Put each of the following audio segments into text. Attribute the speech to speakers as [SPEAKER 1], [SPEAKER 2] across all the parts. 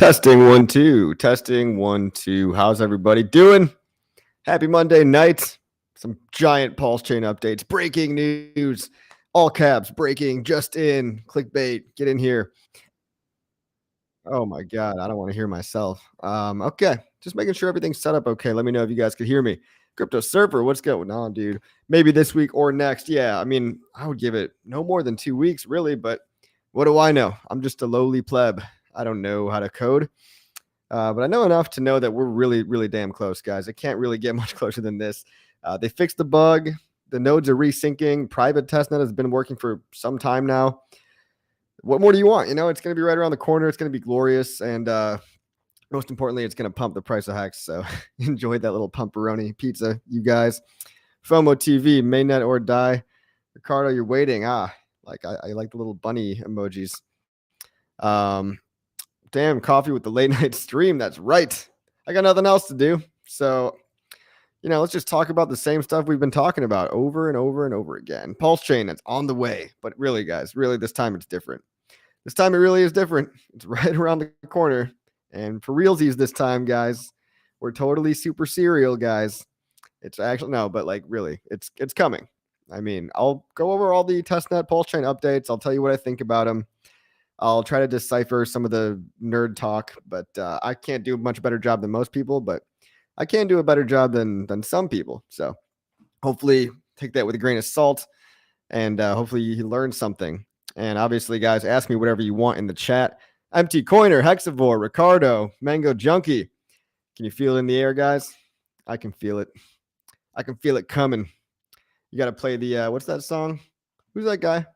[SPEAKER 1] Testing 1 2. Testing 1 2. How's everybody doing? Happy Monday night. Some giant PulseChain updates. Breaking news. All caps. Breaking. Just in. Clickbait. Get in here. Oh my God. I don't want to hear myself. Okay. Just making sure everything's set up okay. Let me know if you guys could hear me. Crypto Surfer, what's going on, dude? Maybe this week or next. Yeah. I mean, I would give it no more than 2 weeks, really. But what do I know? I'm just a lowly pleb. I don't know how to code. But I know enough to know that we're really, really damn close, guys. It can't really get much closer than this. They fixed the bug. The nodes are resyncing. Private testnet has been working for some time now. What more do you want? You know, it's going to be right around the corner. It's going to be glorious. And most importantly, it's going to pump the price of Hex. So enjoy that little pumperoni pizza, you guys. FOMO TV, mainnet or die. Ricardo, you're waiting. I like the little bunny emojis. Damn, coffee with the late night stream. That's right. I got nothing else to do. So, you know, let's just talk about the same stuff we've been talking about over and over and over again. PulseChain, it's on the way. But really, guys, really, this time it's different. This time it really is different. It's right around the corner. And for realsies this time, guys, we're totally super serial, guys. It's actually, no, but like really, it's coming. I mean, I'll go over all the testnet PulseChain updates. I'll tell you what I think about them. I'll try to decipher some of the nerd talk, but I can't do a much better job than most people, but I can do a better job than some people. So hopefully take that with a grain of salt, and hopefully you learn something. And obviously, guys, ask me whatever you want in the chat. Empty Coiner, Hexivore, Ricardo, Mango Junkie. Can you feel it in the air, guys? I can feel it. I can feel it coming. You got to play the, what's that song? Who's that guy?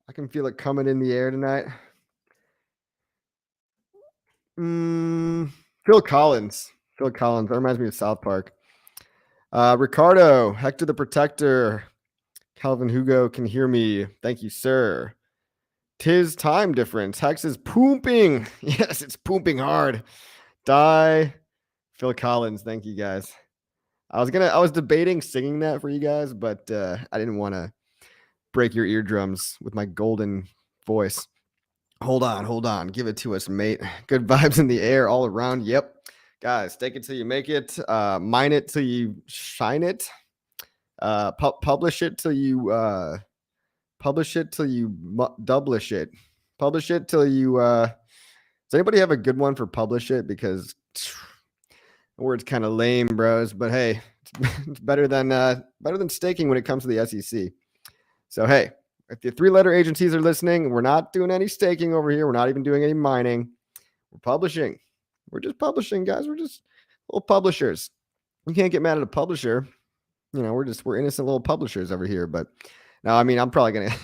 [SPEAKER 1] I can feel it coming in the air tonight. Phil Collins. Phil Collins. That reminds me of South Park. Ricardo, Hector the Protector. Calvin Hugo can hear me. Thank you, sir. Tis time difference. Hex is pooping. Yes, it's pooping hard. Die. Phil Collins. Thank you, guys. I was debating singing that for you guys, but I didn't want to break your eardrums with my golden voice. Hold on. Give it to us, mate. Good vibes in the air all around. Yep. Guys, take it till you make it. Mine it till you shine it. Publish it till you publish it till you doublish it. Publish it till you does anybody have a good one for publish it? Because the word's kind of lame, bros, but hey, it's better than staking when it comes to the SEC. So hey, if the 3-letter agencies are listening, we're not doing any staking over here. We're not even doing any mining. We're publishing. We're just publishing, guys. We're just little publishers. You can't get mad at a publisher. You know, we're innocent little publishers over here. But now, I mean, I'm probably gonna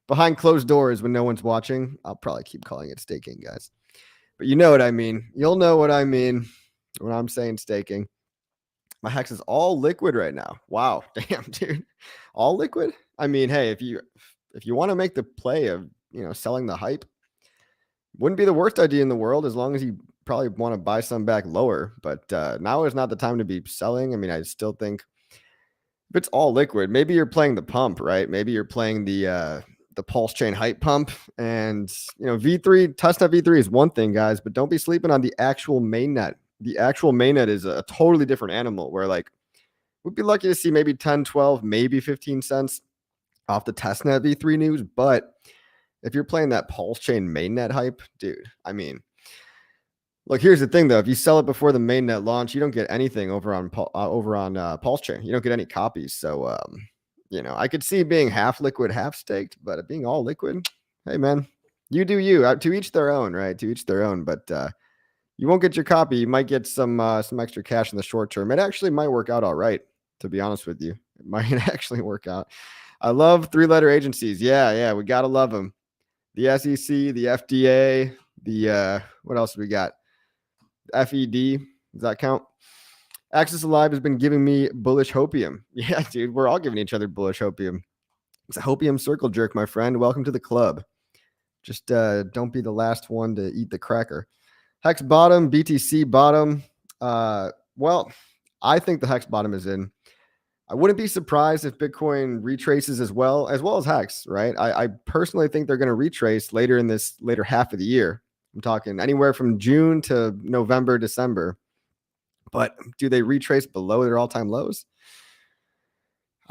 [SPEAKER 1] behind closed doors when no one's watching, I'll probably keep calling it staking, guys. But you know what I mean. You'll know what I mean when I'm saying staking. My Hex is all liquid right now. Wow, damn, dude, all liquid. I mean, hey, if you want to make the play of, you know, selling the hype, wouldn't be the worst idea in the world, as long as you probably want to buy some back lower. But now is not the time to be selling. I mean, I still think if it's all liquid, maybe you're playing the pump, right? Maybe you're playing the PulseChain hype pump, and you know, V3 testnet V3 is one thing, guys, but don't be sleeping on the actual mainnet. The actual mainnet is a totally different animal, where like we'd be lucky to see maybe 10, 12, maybe 15 cents off the testnet V3 news. But if you're playing that PulseChain mainnet hype, dude, I mean, look, here's the thing though. If you sell it before the mainnet launch, you don't get anything over on PulseChain. You don't get any copies. So, you know, I could see being half liquid, half staked, but being all liquid, hey man, you do you. To each their own, right? To each their own. But you won't get your copy. You might get some extra cash in the short term. It actually might work out all right, to be honest with you. It might actually work out. I love 3-letter agencies. Yeah, we gotta love them. The SEC, the FDA, the what else we got? FED. Does that count? Access Alive has been giving me bullish hopium. Yeah, dude, we're all giving each other bullish hopium. It's a hopium circle jerk, my friend. Welcome to the club. Just don't be the last one to eat the cracker. Hex bottom, BTC bottom. Well, I think the Hex bottom is in. I wouldn't be surprised if Bitcoin retraces as well as Hex, right? I personally think they're going to retrace later in this later half of the year. I'm talking anywhere from June to November, December. But do they retrace below their all-time lows?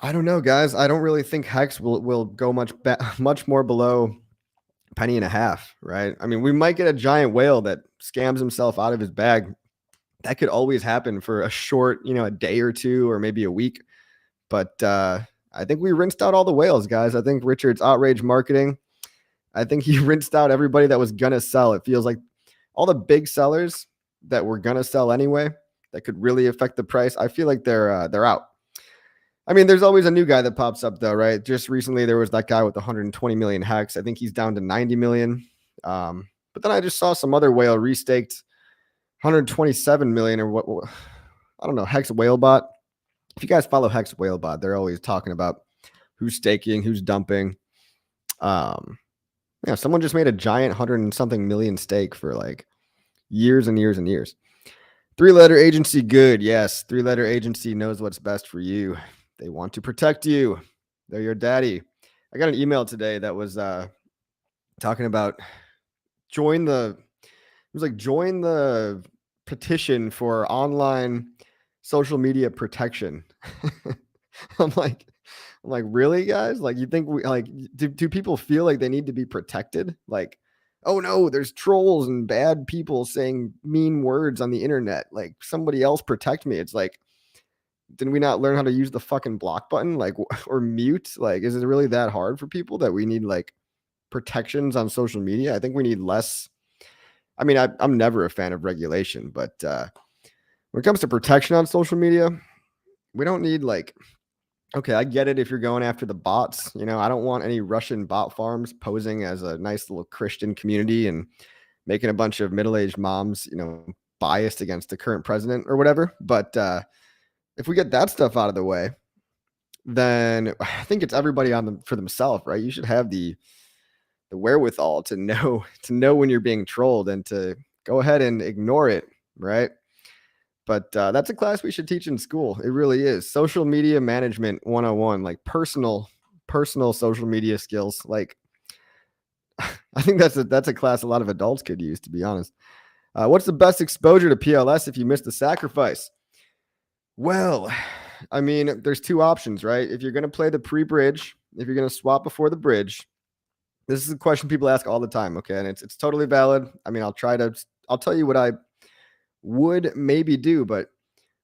[SPEAKER 1] I don't know, guys. I don't really think Hex will go much more below penny and a half, right? I mean, we might get a giant whale that scams himself out of his bag. That could always happen for a short, a day or two, or maybe a week. But I think we rinsed out all the whales, guys. I think Richard's outrage marketing. I think he rinsed out everybody that was gonna sell. It feels like all the big sellers that were gonna sell anyway, that could really affect the price. I feel like they're out. I mean, there's always a new guy that pops up though, right? Just recently there was that guy with 120 million Hex. I think he's down to 90 million. But then I just saw some other whale restaked 127 million or what? I don't know, Hex Whalebot. If you guys follow Hex Whalebot, they're always talking about who's staking, who's dumping. Someone just made a giant 100 and something million stake for like years and years and years. 3-letter agency, good. Yes, 3-letter agency knows what's best for you. They want to protect you. They're your daddy. I got an email today that was talking about join the petition for online social media protection. I'm like, really, guys? Like, you think do people feel like they need to be protected? Like, oh no, there's trolls and bad people saying mean words on the internet. Like, somebody else protect me. It's like, didn't we not learn how to use the fucking block button, like, or mute? Like, is it really that hard for people that we need like protections on social media? I think we need less. I mean, I'm never a fan of regulation, but when it comes to protection on social media, we don't need like, okay, I get it if you're going after the bots. I don't want any Russian bot farms posing as a nice little Christian community and making a bunch of middle-aged moms, biased against the current president or whatever. But if we get that stuff out of the way, then I think it's everybody for themselves, right? You should have the wherewithal to know when you're being trolled and to go ahead and ignore it, right? But that's a class we should teach in school. It really is. Social media management 101, like personal social media skills. Like, I think that's a class a lot of adults could use, to be honest. What's the best exposure to PLS if you missed the sacrifice? Well, I mean, there's two options, right? If you're going to play the pre-bridge, if you're going to swap before the bridge, this is a question people ask all the time, okay? And it's totally valid. I mean, I'll tell you what I would maybe do, but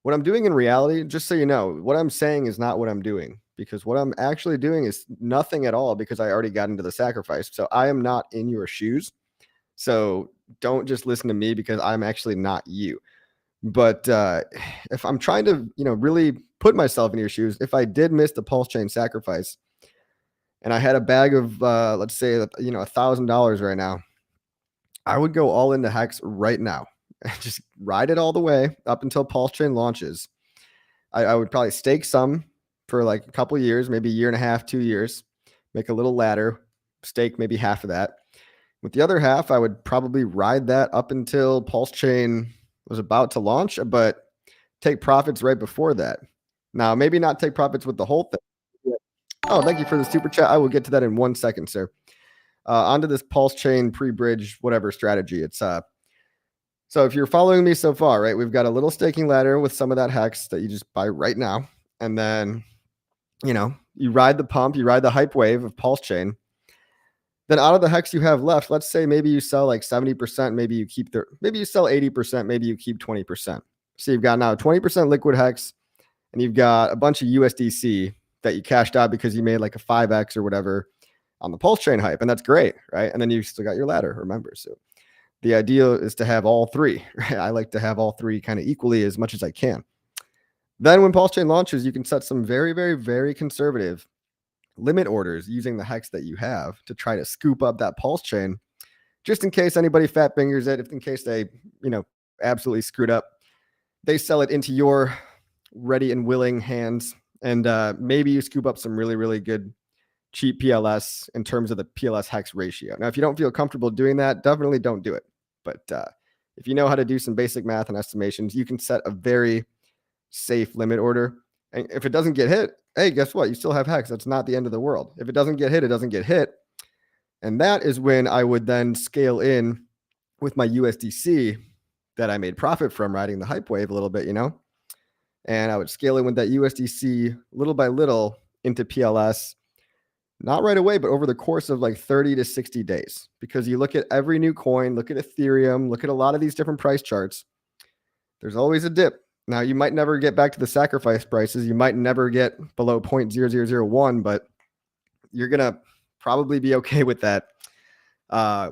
[SPEAKER 1] what I'm doing in reality, just so you know, what I'm saying is not what I'm doing, because what I'm actually doing is nothing at all, because I already got into the sacrifice. So I am not in your shoes. So don't just listen to me, because I'm actually not you. But if I'm trying to, really put myself in your shoes, if I did miss the PulseChain sacrifice and I had a bag of, let's say, $1,000 right now, I would go all into Hex right now. Just ride it all the way up until PulseChain launches. I would probably stake some for like a couple years, maybe a year and a half, 2 years, make a little ladder, stake maybe half of that. With the other half, I would probably ride that up until PulseChain was about to launch, but take profits right before that. Now, maybe not take profits with the whole thing. Oh, thank you for the super chat. I will get to that in 1 second, sir. Onto this PulseChain pre-bridge, whatever strategy. It's so if you're following me so far, right, we've got a little staking ladder with some of that Hex that you just buy right now. And then, you ride the pump, you ride the hype wave of PulseChain. Then out of the Hex you have left, let's say maybe you sell like 70%, maybe you sell 80%, maybe you keep 20%. So you've got now 20% liquid Hex, and you've got a bunch of USDC that you cashed out because you made like a 5x or whatever on the PulseChain hype. And that's great, right? And then you still got your ladder, remember. So the idea is to have all three, right? I like to have all three kind of equally as much as I can. Then when PulseChain launches, you can set some very, very, very conservative limit orders using the Hex that you have to try to scoop up that PulseChain, just in case anybody fat fingers it, if in case they, absolutely screwed up, they sell it into your ready and willing hands. And maybe you scoop up some really, really good cheap PLS in terms of the PLS Hex ratio. Now, if you don't feel comfortable doing that, definitely don't do it. But if you know how to do some basic math and estimations, you can set a very safe limit order. And if it doesn't get hit, hey, guess what? You still have Hex. That's not the end of the world. If it doesn't get hit, it doesn't get hit. And that is when I would then scale in with my USDC that I made profit from riding the hype wave a little bit, and I would scale it with that USDC little by little into PLS, not right away, but over the course of like 30 to 60 days, because you look at every new coin, look at Ethereum, look at a lot of these different price charts. There's always a dip. Now, you might never get back to the sacrifice prices. You might never get below 0.0001, but you're going to probably be okay with that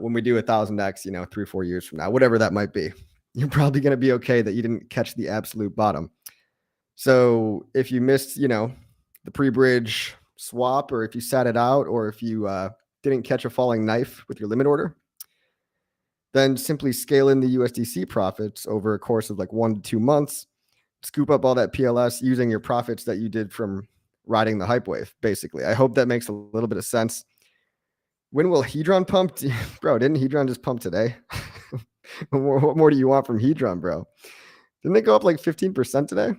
[SPEAKER 1] when we do 1,000x, 3 or 4 years from now, whatever that might be. You're probably going to be okay that you didn't catch the absolute bottom. So if you missed, the pre-bridge swap, or if you sat it out, or if you didn't catch a falling knife with your limit order, then simply scale in the USDC profits over a course of like 1 to 2 months, scoop up all that PLS using your profits that you did from riding the hype wave, basically. I hope that makes a little bit of sense. When will Hedron pump? Bro, didn't Hedron just pump today? What more do you want from Hedron, bro? Didn't they go up like 15% today?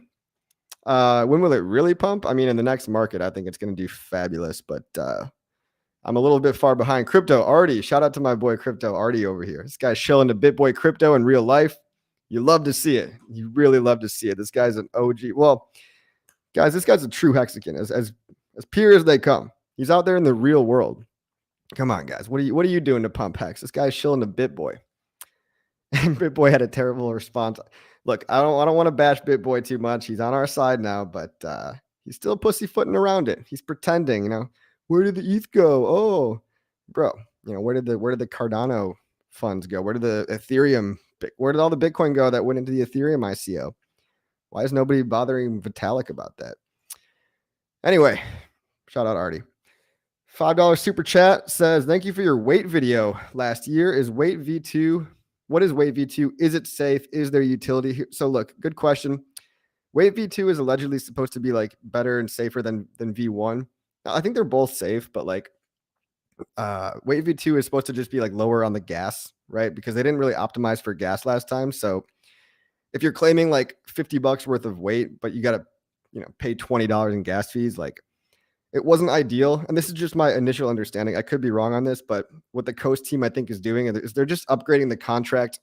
[SPEAKER 1] When will it really pump? I mean, in the next market, I think it's going to do fabulous, but I'm a little bit far behind. Crypto Artie, shout out to my boy Crypto Artie over here. This guy's shilling to BitBoy Crypto in real life. You love to see it. You really love to see it. This guy's an OG. Well, guys, this guy's a true Hexican, as pure as they come. He's out there in the real world. Come on, guys. What are you doing to pump Hex? This guy's shilling to BitBoy. And BitBoy had a terrible response. Look, I don't want to bash BitBoy too much. He's on our side now, but he's still pussyfooting around it. He's pretending, where did the ETH go? Oh, bro, where did the Cardano funds go? Where did the Ethereum? Where did all the Bitcoin go that went into the Ethereum ICO? Why is nobody bothering Vitalik about that? Anyway, shout out Artie. $5 super chat says, thank you for your weight video last year. Is weight V2? What is weight V2? Is it safe? Is there utility? So look, good question. Weight V2 is allegedly supposed to be like better and safer than V1. Now, I think they're both safe, but like weight V2 is supposed to just be like lower on the gas, right? Because they didn't really optimize for gas last time. So if you're claiming like $50 worth of weight, but you got to, pay $20 in gas fees, like it wasn't ideal. And this is just my initial understanding. I could be wrong on this, but what the Coast team I think is doing is they're just upgrading the contract.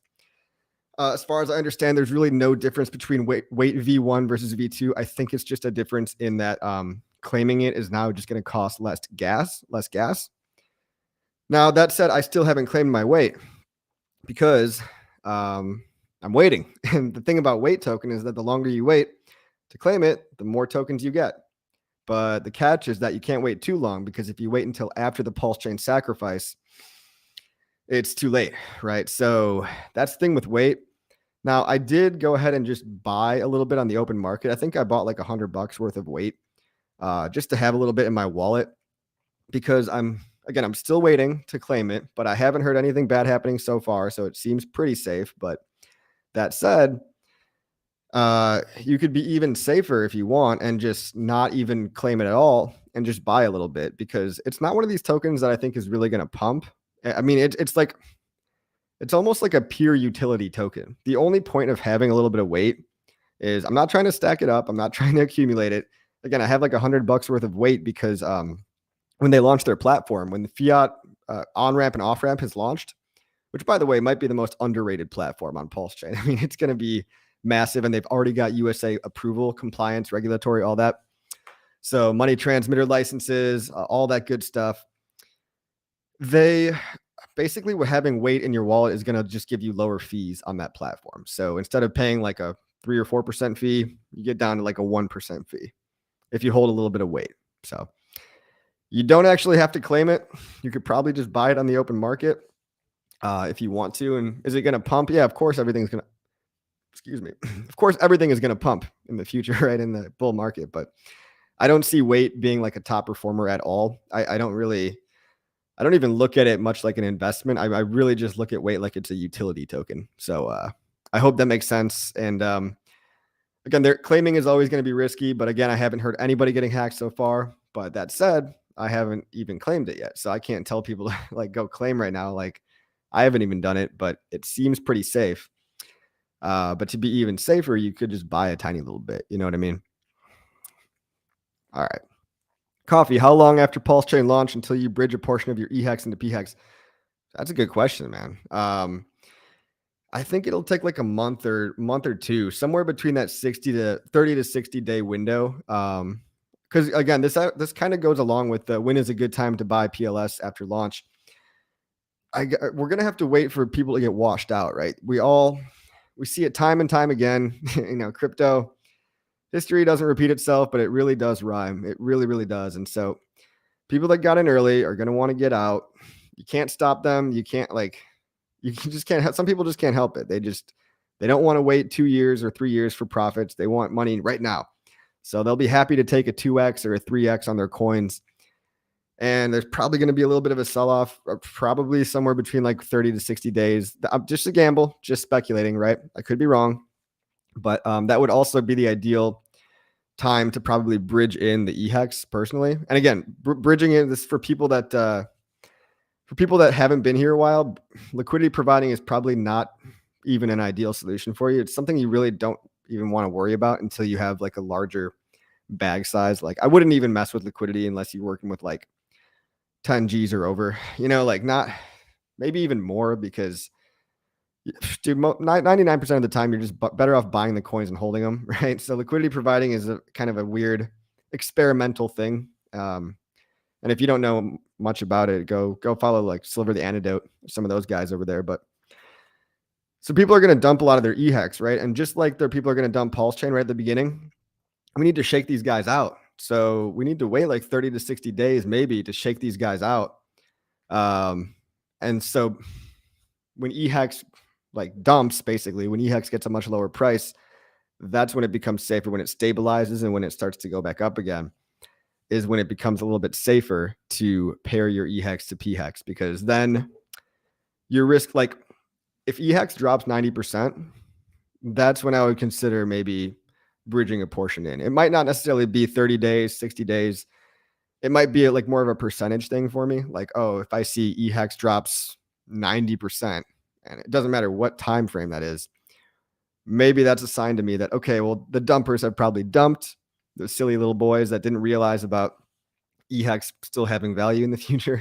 [SPEAKER 1] As far as I understand, there's really no difference between weight V1 versus V2. I think it's just a difference in that claiming it is now just going to cost less gas. Now, that said, I still haven't claimed my weight because I'm waiting. And the thing about weight token is that the longer you wait to claim it, the more tokens you get. But the catch is that you can't wait too long, because if you wait until after the PulseChain sacrifice, it's too late, right? So that's the thing with weight. Now, I did go ahead and just buy a little bit on the open market. I think I bought like $100 worth of weight just to have a little bit in my wallet, because I'm still waiting to claim it, but I haven't heard anything bad happening so far. So it seems pretty safe. But that said, you could be even safer if you want and just not even claim it at all and just buy a little bit, because it's not one of these tokens that I think is really going to pump. I mean, it's almost like a pure utility token. The only point of having a little bit of weight is I'm not trying to stack it up. I'm not trying to accumulate it. Again, I have like $100 worth of weight because when they launched their platform, when the fiat on-ramp and off-ramp has launched, which by the way might be the most underrated platform on PulseChain. I mean, it's going to be massive, and they've already got USA approval, compliance, regulatory, all that. So money transmitter licenses, all that good stuff. They basically, what having weight in your wallet is going to just give you lower fees on that platform. So instead of paying like a 3 or 4% fee, you get down to like a 1% fee if you hold a little bit of weight. So you don't actually have to claim it. You could probably just buy it on the open market if you want to. And is it going to pump? Yeah, of course, everything's going to. Excuse me. Of course, everything is going to pump in the future, right? In the bull market, but I don't see weight being like a top performer at all. I don't even look at it much like an investment. I really just look at weight like it's a utility token. So I hope that makes sense. And again, their claiming is always going to be risky, but again, I haven't heard anybody getting hacked so far. But that said, I haven't even claimed it yet. So I can't tell people to like go claim right now. Like I haven't even done it, but it seems pretty safe. But to be even safer, you could just buy a tiny little bit. You know what I mean? All right. Coffee, how long after PulseChain launch until you bridge a portion of your EHEX into PHEX? That's a good question, man. I think it'll take like a month or two, somewhere between that 30 to 60 day window. Because again, this kind of goes along with the when is a good time to buy PLS after launch. We're gonna have to wait for people to get washed out, right? We see it time and time again. Crypto history doesn't repeat itself, but it really does rhyme. It really, really does. And so people that got in early are gonna want to get out. You can't stop them. You just can't. Some people just can't help it. They don't want to wait 2 years or 3 years for profits. They want money right now. So they'll be happy to take a 2x or a 3x on their coins. And there's probably going to be a little bit of a sell-off, probably somewhere between like 30 to 60 days. Just a gamble, just speculating, right? I could be wrong. But that would also be the ideal time to probably bridge in the EHEX personally. And again, bridging in this for people that haven't been here a while, liquidity providing is probably not even an ideal solution for you. It's something you really don't even want to worry about until you have like a larger bag size. Like I wouldn't even mess with liquidity unless you're working with like 10 G's or over, like not maybe even more, because dude, 99% of the time you're just better off buying the coins and holding them, right? So liquidity providing is a kind of a weird experimental thing. And if you don't know much about it, go follow like Silver the Anecdote, some of those guys over there. But so people are going to dump a lot of their EHEX, right? And just like people are going to dump PulseChain right at the beginning, we need to shake these guys out. So we need to wait like 30 to 60 days maybe to shake these guys out. And so when EHEX like dumps, basically, when EHEX gets a much lower price, that's when it becomes safer. When it stabilizes and when it starts to go back up again is when it becomes a little bit safer to pair your EHEX to PHEX, because then your risk, like if EHEX drops 90%, that's when I would consider maybe bridging a portion in. It might not necessarily be 30 days, 60 days. It might be like more of a percentage thing for me. Like, oh, if I see EHEX drops 90%, and it doesn't matter what time frame that is, maybe that's a sign to me that, okay, well, the dumpers have probably dumped, those silly little boys that didn't realize about EHEX still having value in the future,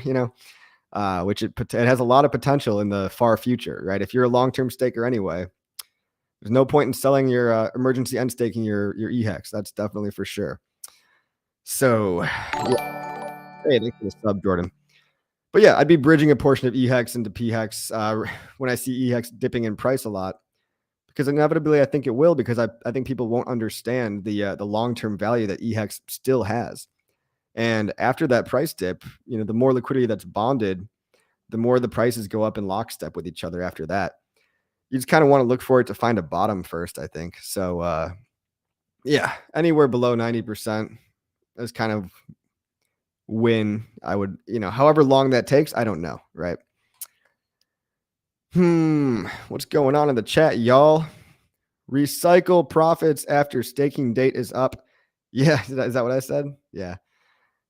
[SPEAKER 1] which it has a lot of potential in the far future, right? If you're a long-term staker anyway, there's no point in selling your emergency end staking your EHEX. That's definitely for sure. So, yeah. Hey, thanks for the sub, Jordan. But yeah, I'd be bridging a portion of EHEX into PHEX when I see EHEX dipping in price a lot, because inevitably I think it will, because I think people won't understand the long-term value that EHEX still has. And after that price dip, the more liquidity that's bonded, the more the prices go up in lockstep with each other after that. You just kind of want to look for it to find a bottom first, I think. So, yeah, anywhere below 90% is kind of when I would, however long that takes, I don't know, right? What's going on in the chat, y'all? Recycle profits after staking date is up. Yeah, is that what I said? Yeah.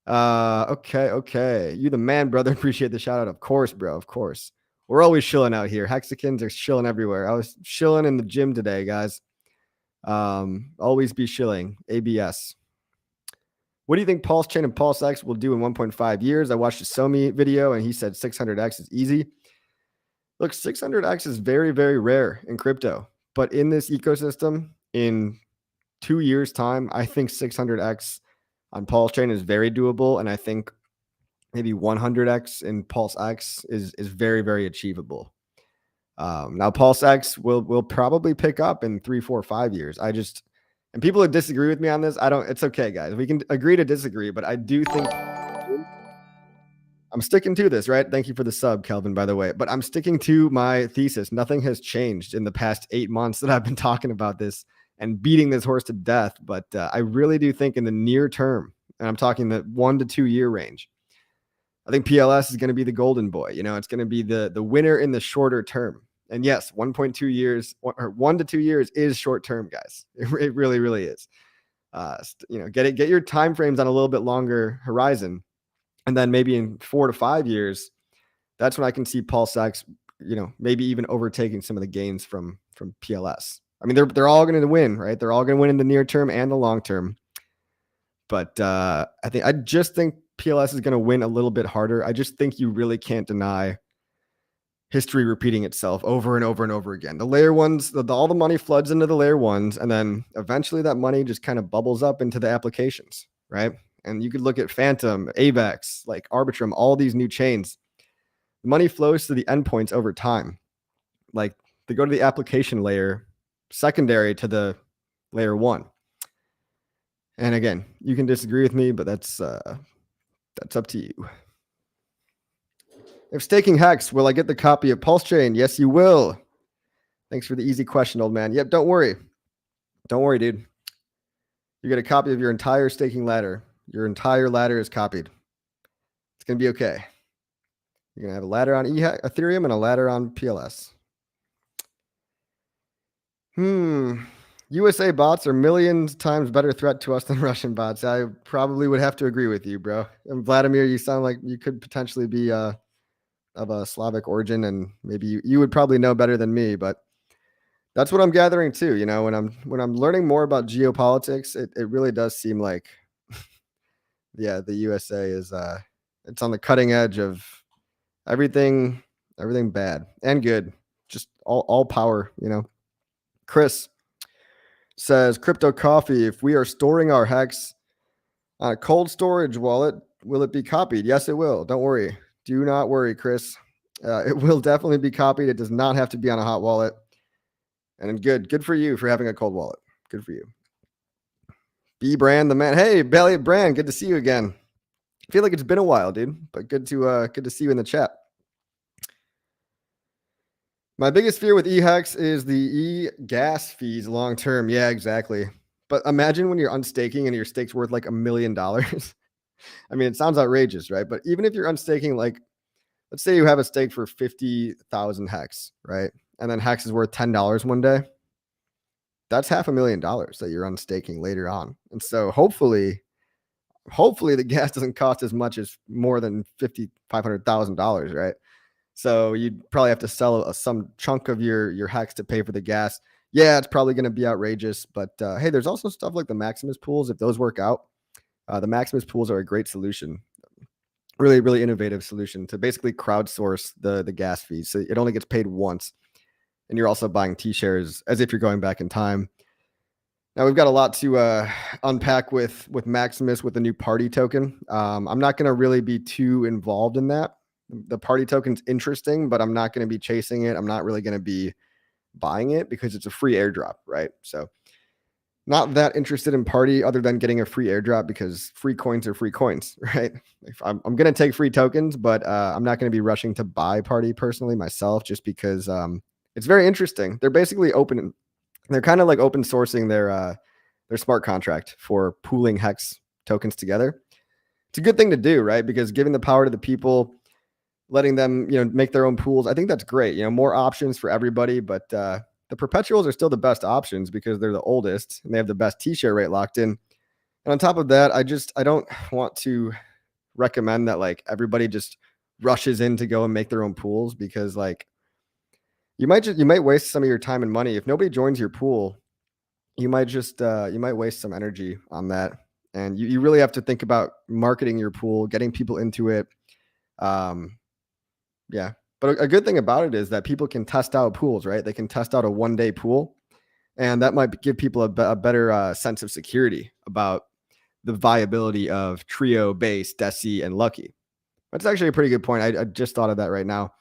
[SPEAKER 1] Okay. You the man, brother. Appreciate the shout out. Of course, bro. Of course. We're always chilling out here. Hexicans are chilling everywhere. I was chilling in the gym today, guys. Always be chilling. ABS. What do you think PulseChain and PulseX will do in 1.5 years? I watched a Somi video and he said 600x is easy. Look, 600x is very, very rare in crypto, but in this ecosystem, in 2 years' time, I think 600x on PulseChain is very doable, and I think maybe 100x in PulseX is very, very achievable. Now PulseX will probably pick up in 3, 4, 5 years. And people that disagree with me on this, it's okay, guys. We can agree to disagree, but I do think I'm sticking to this, right? Thank you for the sub, Kelvin, by the way. But I'm sticking to my thesis. Nothing has changed in the past 8 months that I've been talking about this and beating this horse to death. But I really do think in the near term, and I'm talking the 1 to 2 year range, I think PLS is going to be the golden boy. It's going to be the winner in the shorter term. And yes, 1.2 years or 1 to 2 years is short term, guys. It really, really is. Get your time frames on a little bit longer horizon. And then maybe in 4 to 5 years, that's when I can see PulseX, maybe even overtaking some of the gains from PLS. I mean, they're all going to win, right? They're all going to win in the near term and the long term. But I just think PLS is going to win a little bit harder. I just think you really can't deny history repeating itself over and over and over again. The layer ones, all the money floods into the layer ones, and then eventually that money just kind of bubbles up into the applications, right? And you could look at Phantom, AVAX, like Arbitrum, all these new chains. Money flows to the endpoints over time. Like they go to the application layer, secondary to the layer one. And again, you can disagree with me, but that's up to you. If staking Hex, will I get the copy of PulseChain? Yes, you will. Thanks for the easy question, old man. Yep, don't worry. Don't worry, dude. You get a copy of your entire staking ladder. Your entire ladder is copied. It's going to be okay. You're going to have a ladder on Ethereum and a ladder on PLS. USA bots are millions times better threat to us than Russian bots. I probably would have to agree with you, bro. And Vladimir, you sound like you could potentially be of a Slavic origin, and maybe you would probably know better than me, but that's what I'm gathering too. You know, when I'm learning more about geopolitics, it really does seem like, yeah, the USA is it's on the cutting edge of everything bad and good, just all power. You know, Chris says, Crypto Coffee, if we are storing our Hex on a cold storage wallet, will it be copied? Yes, it will. Don't worry. Do not worry, Chris. It will definitely be copied. It does not have to be on a hot wallet. And good for you for having a cold wallet. Good for you. B Brand, the man. Hey, Belly Brand, good to see you again. I feel like it's been a while, dude, but good to see you in the chat. My biggest fear with eHex is the e-gas fees long term. Yeah, exactly. But imagine when you're unstaking and your stake's worth like $1 million. I mean, it sounds outrageous, right? But even if you're unstaking, like, let's say you have a stake for 50,000 Hex, right? And then Hex is worth $10 one day. That's $500,000 that you're unstaking later on. And so hopefully the gas doesn't cost as much as more than $500,000, right? So you'd probably have to sell some chunk of your Hex to pay for the gas. Yeah, it's probably going to be outrageous, but hey, there's also stuff like the Maximus pools. If those work out, the Maximus pools are a great solution. Really, really innovative solution to basically crowdsource the gas fees. So it only gets paid once, and you're also buying T-shares as if you're going back in time. Now we've got a lot to unpack with Maximus with the new party token. I'm not going to really be too involved in that. The party token's interesting, but I'm not going to be chasing it. I'm not really going to be buying it because it's a free airdrop, right? So not that interested in party other than getting a free airdrop because free coins are free coins, right? I'm going to take free tokens, but I'm not going to be rushing to buy party personally myself just because it's very interesting. They're basically open. They're kind of like open sourcing their smart contract for pooling Hex tokens together. It's a good thing to do, right? Because giving the power to the people, letting them, make their own pools. I think that's great. More options for everybody, but the perpetuals are still the best options because they're the oldest and they have the best T-share rate locked in. And on top of that, I don't want to recommend that like everybody just rushes in to go and make their own pools because like you might waste some of your time and money. If nobody joins your pool, you might waste some energy on that. And you really have to think about marketing your pool, getting people into it. Yeah. But a good thing about it is that people can test out pools, right? They can test out a one-day pool, and that might give people a better sense of security about the viability of Trio, Base, Deci, and Lucky. That's actually a pretty good point. I just thought of that right now.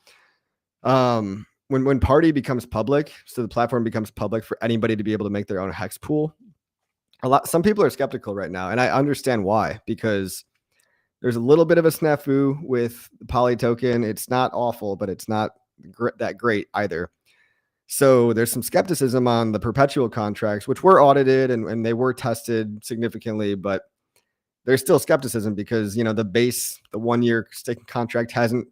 [SPEAKER 1] When Party becomes public, so the platform becomes public for anybody to be able to make their own Hex pool, some people are skeptical right now, and I understand why, because there's a little bit of a snafu with the Poly token. It's not awful, but it's not that great either. So there's some skepticism on the perpetual contracts, which were audited and they were tested significantly, but there's still skepticism because, the base, the 1-year staking contract hasn't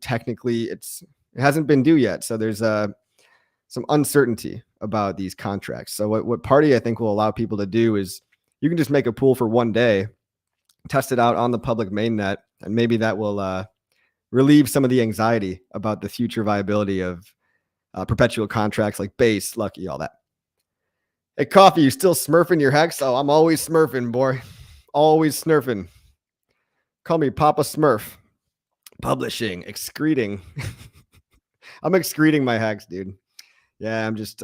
[SPEAKER 1] been due yet. So there's some uncertainty about these contracts. So what Party I think will allow people to do is you can just make a pool for one day, test it out on the public mainnet, and maybe that will relieve some of the anxiety about the future viability of perpetual contracts like Base, Lucky, all that. Hey, Coffee, you still smurfing your Hex? Oh, I'm always smurfing, boy. Always smurfing. Call me Papa Smurf. Publishing, excreting. I'm excreting my hex, dude. Yeah, I'm just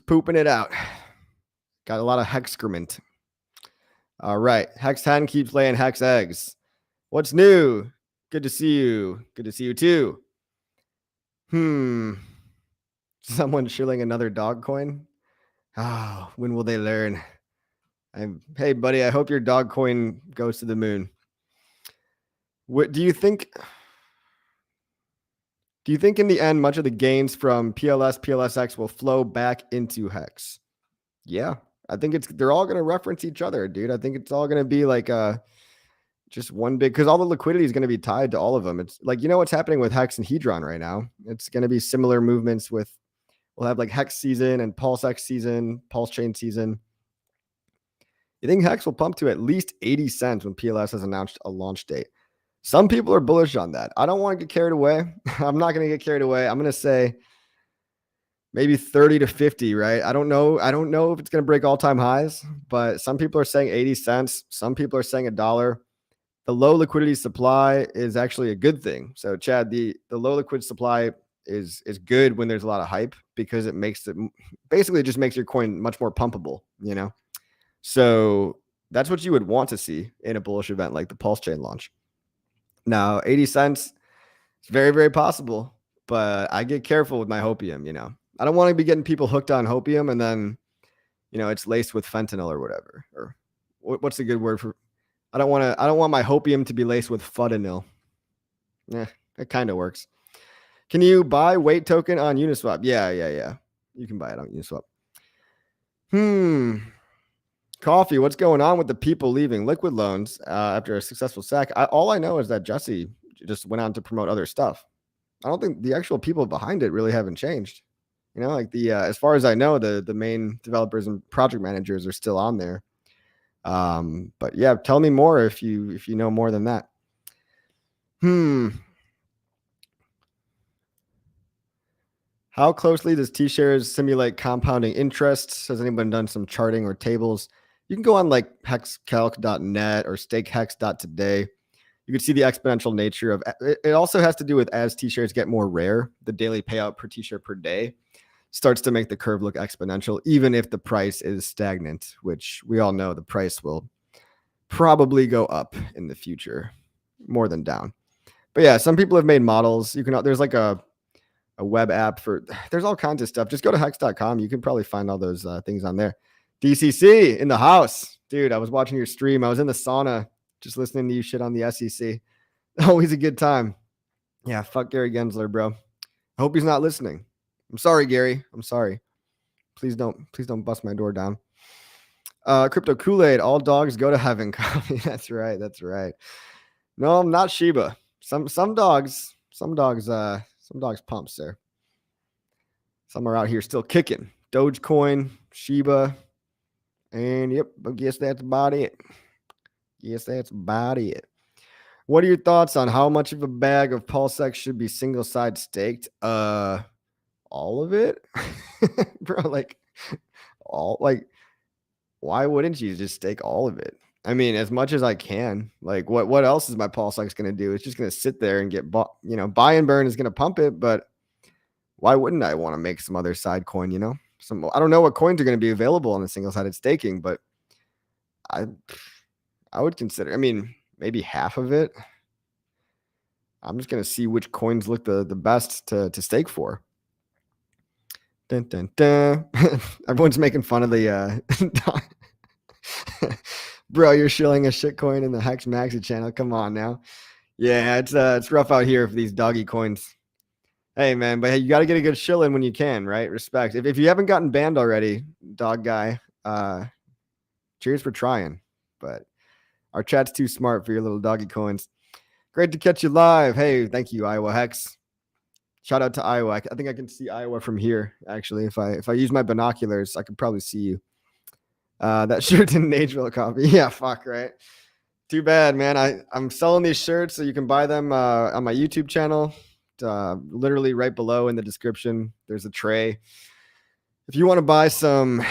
[SPEAKER 1] pooping it out. Got a lot of hexcrement. All right. Hex 10 keeps laying hex eggs. What's new? Good to see you. Good to see you too. Someone shilling another dog coin? Oh, when will they learn? Hey, buddy, I hope your dog coin goes to the moon. What do you think? Do you think in the end, much of the gains from PLS, PLSX will flow back into Hex? Yeah, I think they're all going to reference each other, dude. I think it's all going to be like just one big, because all the liquidity is going to be tied to all of them. It's like, what's happening with Hex and Hedron right now. It's going to be similar movements we'll have like Hex season and PulseX season, PulseChain season. You think Hex will pump to at least 80 cents when PLS has announced a launch date? Some people are bullish on that. I don't want to get carried away. I'm not going to get carried away. I'm going to say maybe 30 to 50, right? I don't know. I don't know if it's going to break all-time highs, but some people are saying 80 cents. Some people are saying $1. The low liquidity supply is actually a good thing. So Chad, the low liquid supply is good when there's a lot of hype, because it basically just makes your coin much more pumpable, So that's what you would want to see in a bullish event like the PulseChain launch. Now, 80 cents, it's very, very possible, but I get careful with my hopium, I don't want to be getting people hooked on hopium and then, it's laced with fentanyl or whatever. Or what's the good word for? I don't want my hopium to be laced with fentanyl. It kind of works. Can you buy weight token on Uniswap? Yeah. You can buy it on Uniswap. Coffee, what's going on with the people leaving Liquid Loans after a successful sack? All I know is that Jesse just went on to promote other stuff. I don't think the actual people behind it really haven't changed. Like as far as I know, the main developers and project managers are still on there. But yeah, tell me more if you know more than that. How closely does T-shares simulate compounding interest? Has anyone done some charting or tables? You can go on like hexcalc.net or stakehex.today. You can see the exponential nature of it. It also has to do with, as T-shares get more rare, the daily payout per T-share per day starts to make the curve look exponential, even if the price is stagnant, which we all know the price will probably go up in the future more than down. But yeah, some people have made models. There's like a web app there's all kinds of stuff. Just go to hex.com. You can probably find all those things on there. DCC in the house. Dude, I was watching your stream. I was in the sauna just listening to you shit on the SEC. Always a good time. Yeah, fuck Gary Gensler, bro. I hope he's not listening. I'm sorry, Gary. I'm sorry. Please don't bust my door down. Crypto Kool-Aid, all dogs go to heaven. That's right. No, I'm not Shiba. Some dogs pump, sir. Some are out here still kicking. Dogecoin, Shiba, and yep, I guess that's about it. What are your thoughts on how much of a bag of PulseX should be single side staked? All of it, bro. Why wouldn't you just stake all of it? I mean, as much as I can. Like, what else is my PulseX going to do? It's just going to sit there and get bought. Buy and burn is going to pump it, but why wouldn't I want to make some other side coin? I don't know what coins are going to be available on the single-sided staking, but I would consider. I mean, maybe half of it. I'm just going to see which coins look the best to stake for. Dun, dun, dun. Everyone's making fun of the bro, you're shilling a shit coin in the Hex Maxi channel. Come on now. Yeah, it's rough out here for these doggy coins. Hey man, but hey, you got to get a good shill in when you can, right? Respect. If you haven't gotten banned already, dog guy, cheers for trying. But our chat's too smart for your little doggy coins. Great to catch you live. Hey, thank you, Iowa Hex. Shout out to Iowa. I think I can see Iowa from here. Actually, if I use my binoculars, I could probably see you. That shirt didn't age well, coffee. Yeah, fuck, right? Too bad, man. I'm selling these shirts, so you can buy them on my YouTube channel. Literally right below in the description, there's a tray. If you want to buy some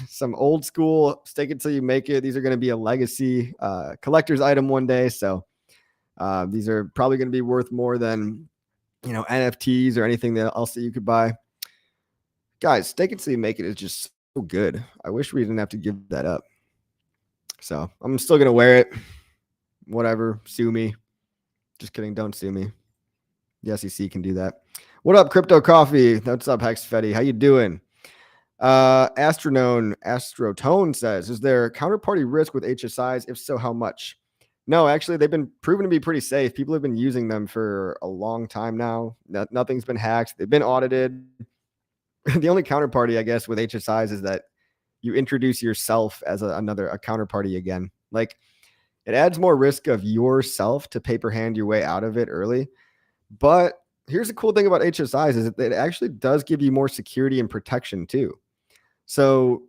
[SPEAKER 1] some old school stake it till you make it, these are going to be a legacy collector's item one day. So these are probably going to be worth more than NFTs or anything else that you could buy. Guys, stake it till you make it is just so good. I wish we didn't have to give that up. So I'm still going to wear it. Whatever. Sue me. Just kidding. Don't sue me. The SEC can do that. What up, Crypto Coffee? What's up, Hex Fetty? How you doing? Astrotone says, is there counterparty risk with HSIs? If so, how much? No, actually, they've been proven to be pretty safe. People have been using them for a long time now. Nothing's been hacked. They've been audited. The only counterparty, I guess, with HSIs is that you introduce yourself as a counterparty again. Like, it adds more risk of yourself to paper hand your way out of it early. But here's the cool thing about HSIs is that it actually does give you more security and protection too. So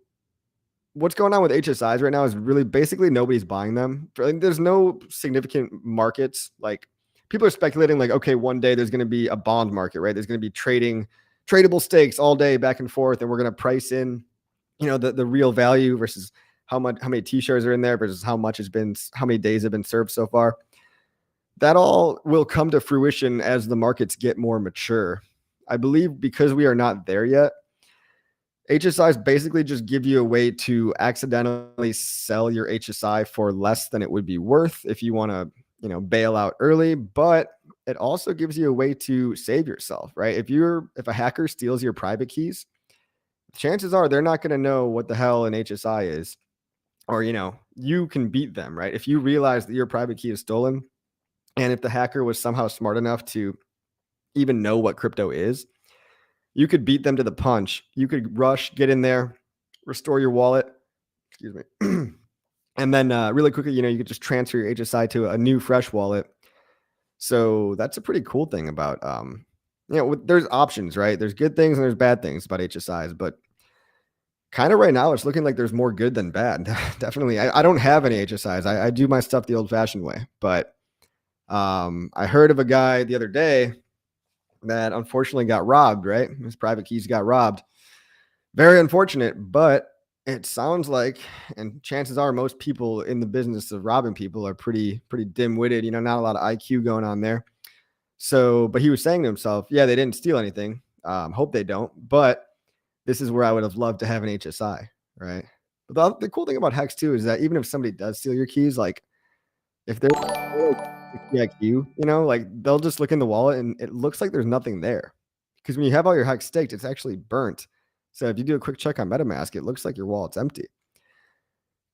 [SPEAKER 1] what's going on with HSIs right now is really basically nobody's buying them. There's no significant markets. Like, people are speculating like, okay, one day there's going to be a bond market, right? There's going to be tradable stakes all day back and forth. And we're going to price in, the real value versus how many T-shares are in there versus how many days have been served so far. That all will come to fruition as the markets get more mature. I believe because we are not there yet, HSIs basically just give you a way to accidentally sell your HSI for less than it would be worth if you want to, bail out early, but it also gives you a way to save yourself, right? If a hacker steals your private keys, chances are they're not going to know what the hell an HSI is, or, you can beat them, right? If you realize that your private key is stolen, and if the hacker was somehow smart enough to even know what crypto is, you could beat them to the punch. You could rush, get in there, restore your wallet, excuse me. And then really quickly, you could just transfer your HSI to a new fresh wallet. So that's a pretty cool thing about, there's options, right? There's good things and there's bad things about HSIs, but kind of right now, it's looking like there's more good than bad. Definitely. I don't have any HSIs. I do my stuff the old fashioned way, but I heard of a guy the other day that unfortunately got robbed, right? His private keys got robbed. Very unfortunate, but it sounds like, and chances are most people in the business of robbing people are pretty dim-witted, not a lot of IQ going on there. So, but he was saying to himself, yeah, they didn't steal anything. Hope they don't, but this is where I would have loved to have an HSI, right? But the cool thing about Hex too is that even if somebody does steal your keys, like if they're like you, like they'll just look in the wallet and it looks like there's nothing there. Because when you have all your Hex staked, it's actually burnt. So if you do a quick check on MetaMask, it looks like your wallet's empty.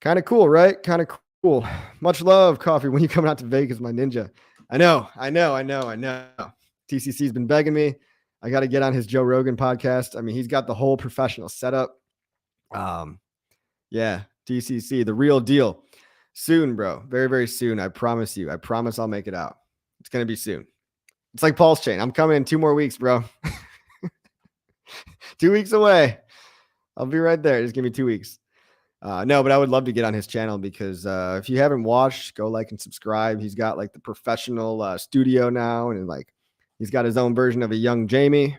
[SPEAKER 1] Kind of cool, right? Kind of cool. Much love, Coffee, when you coming out to Vegas, my ninja. I know. TCC's been begging me. I got to get on his Joe Rogan podcast. I mean, he's got the whole professional setup. Yeah, TCC, the real deal. Soon, bro. Very, very soon. I promise you. I promise I'll make it out. It's going to be soon. It's like PulseChain. I'm coming in 2 more weeks, bro. 2 weeks away. I'll be right there. Just give me 2 weeks. No, but I would love to get on his channel because if you haven't watched, go like and subscribe. He's got like the professional studio now, and like he's got his own version of a young Jamie.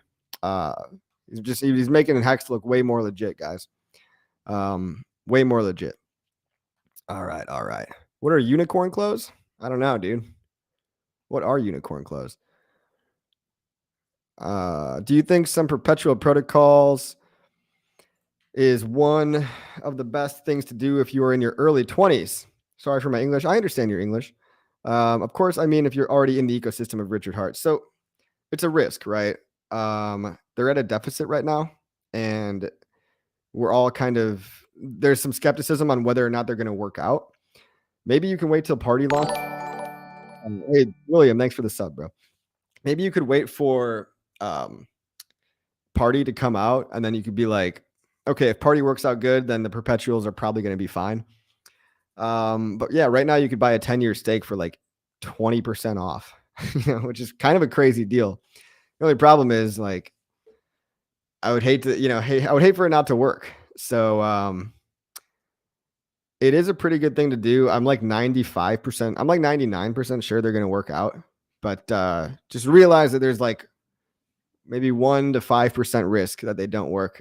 [SPEAKER 1] He's making Hex look way more legit, guys. Way more legit. All right. What are unicorn clothes? I don't know, dude. What are unicorn clothes? Do you think some perpetual protocols is one of the best things to do if you are in your early 20s? Sorry for my English. I understand your English. Of course, I mean, if you're already in the ecosystem of Richard Hart. So it's a risk, right? They're at a deficit right now, and we're all there's some skepticism on whether or not they're going to work out. Maybe you can wait till party launch. Hey, William, thanks for the sub, bro. Maybe you could wait for party to come out, and then you could be like, okay, if party works out good, then the perpetuals are probably going to be fine. But yeah, right now you could buy a 10-year stake for like 20% off, which is kind of a crazy deal. The only problem is like, I would hate to, I would hate for it not to work. So, it is a pretty good thing to do. I'm like 95%, I'm like 99% sure they're going to work out, but, just realize that there's like maybe 1 to 5% risk that they don't work.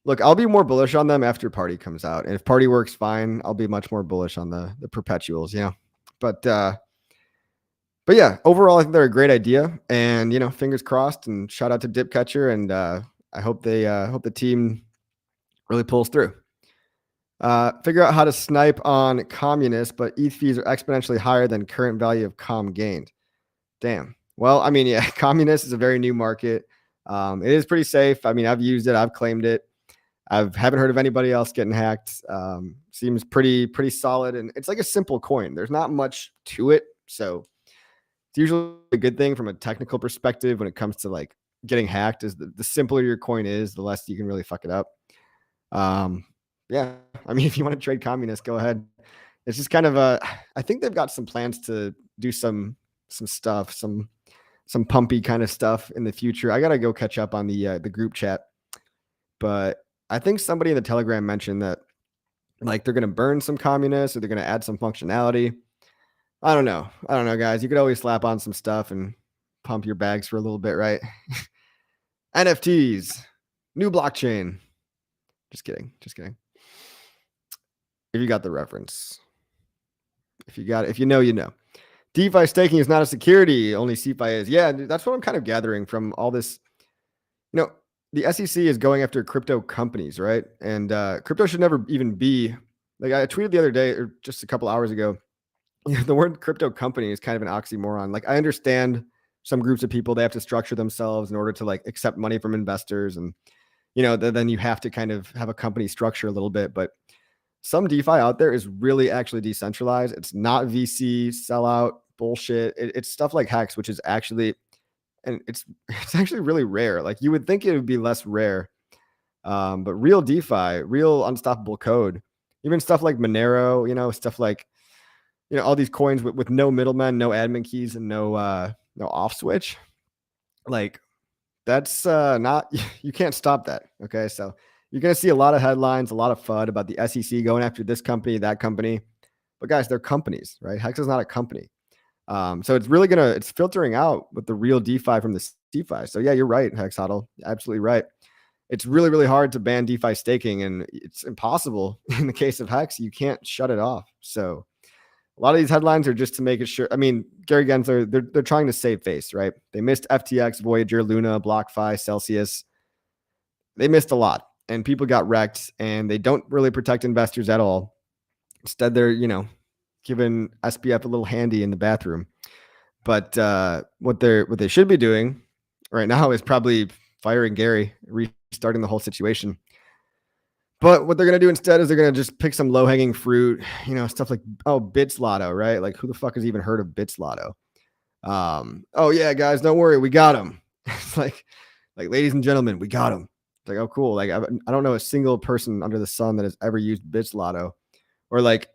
[SPEAKER 1] Look, I'll be more bullish on them after party comes out. And if party works fine, I'll be much more bullish on the perpetuals, But But yeah, overall, I think they're a great idea, and fingers crossed. And shout out to Dipcatcher, and I hope the team really pulls through. Figure out how to snipe on communists, but ETH fees are exponentially higher than current value of com gained. Damn. Well, I mean, yeah, communist is a very new market. It is pretty safe. I mean, I've used it. I've claimed it. I haven't heard of anybody else getting hacked. Seems pretty solid, and it's like a simple coin. There's not much to it, so it's usually a good thing from a technical perspective when it comes to like getting hacked. Is the simpler your coin is, the less you can really fuck it up. Yeah, I mean, if you want to trade communists, go ahead. It's just kind of I think they've got some plans to do some stuff, some pumpy kind of stuff in the future. I gotta go catch up on the group chat, but I think somebody in the Telegram mentioned that like they're gonna burn some communists or they're gonna add some functionality. I don't know, guys. You could always slap on some stuff and pump your bags for a little bit, right? NFTs, new blockchain. Just kidding. If you got the reference, if you know, you know. DeFi staking is not a security, only CeFi is. Yeah, that's what I'm kind of gathering from all this. The SEC is going after crypto companies, right? And crypto should never even be, like I tweeted the other day or just a couple hours ago, the word crypto company is kind of an oxymoron. Like I understand some groups of people, they have to structure themselves in order to like accept money from investors. And, then you have to kind of have a company structure a little bit, but some DeFi out there is really actually decentralized. It's not VC sellout bullshit. It's stuff like Hex, which is actually, and it's actually really rare. Like you would think it would be less rare, but real DeFi, real unstoppable code, even stuff like Monero, stuff like all these coins with no middlemen, no admin keys, and no off switch. Like that's not, you can't stop that. Okay, so you're going to see a lot of headlines, a lot of FUD about the SEC going after this company, that company. But guys, they're companies, right? Hex is not a company. So it's really it's filtering out with the real DeFi from the CeFi. So yeah, you're right, Hex Huddle. Absolutely right. It's really, really hard to ban DeFi staking, and it's impossible in the case of Hex. You can't shut it off. So a lot of these headlines are just to make it sure. I mean, Gary Gensler, they're trying to save face, right? They missed FTX, Voyager, Luna, BlockFi, Celsius. They missed a lot, and people got wrecked, and they don't really protect investors at all. Instead, they're, giving SBF a little handy in the bathroom. But what they should be doing right now is probably firing Gary, restarting the whole situation. But what they're going to do instead is they're going to just pick some low-hanging fruit, stuff like, Bits Lotto, right? Like, who the fuck has even heard of Bits Lotto? Oh, yeah, guys, don't worry. We got them. It's like, ladies and gentlemen, we got them. It's like, oh, cool. Like, I don't know a single person under the sun that has ever used Bits Lotto. Or like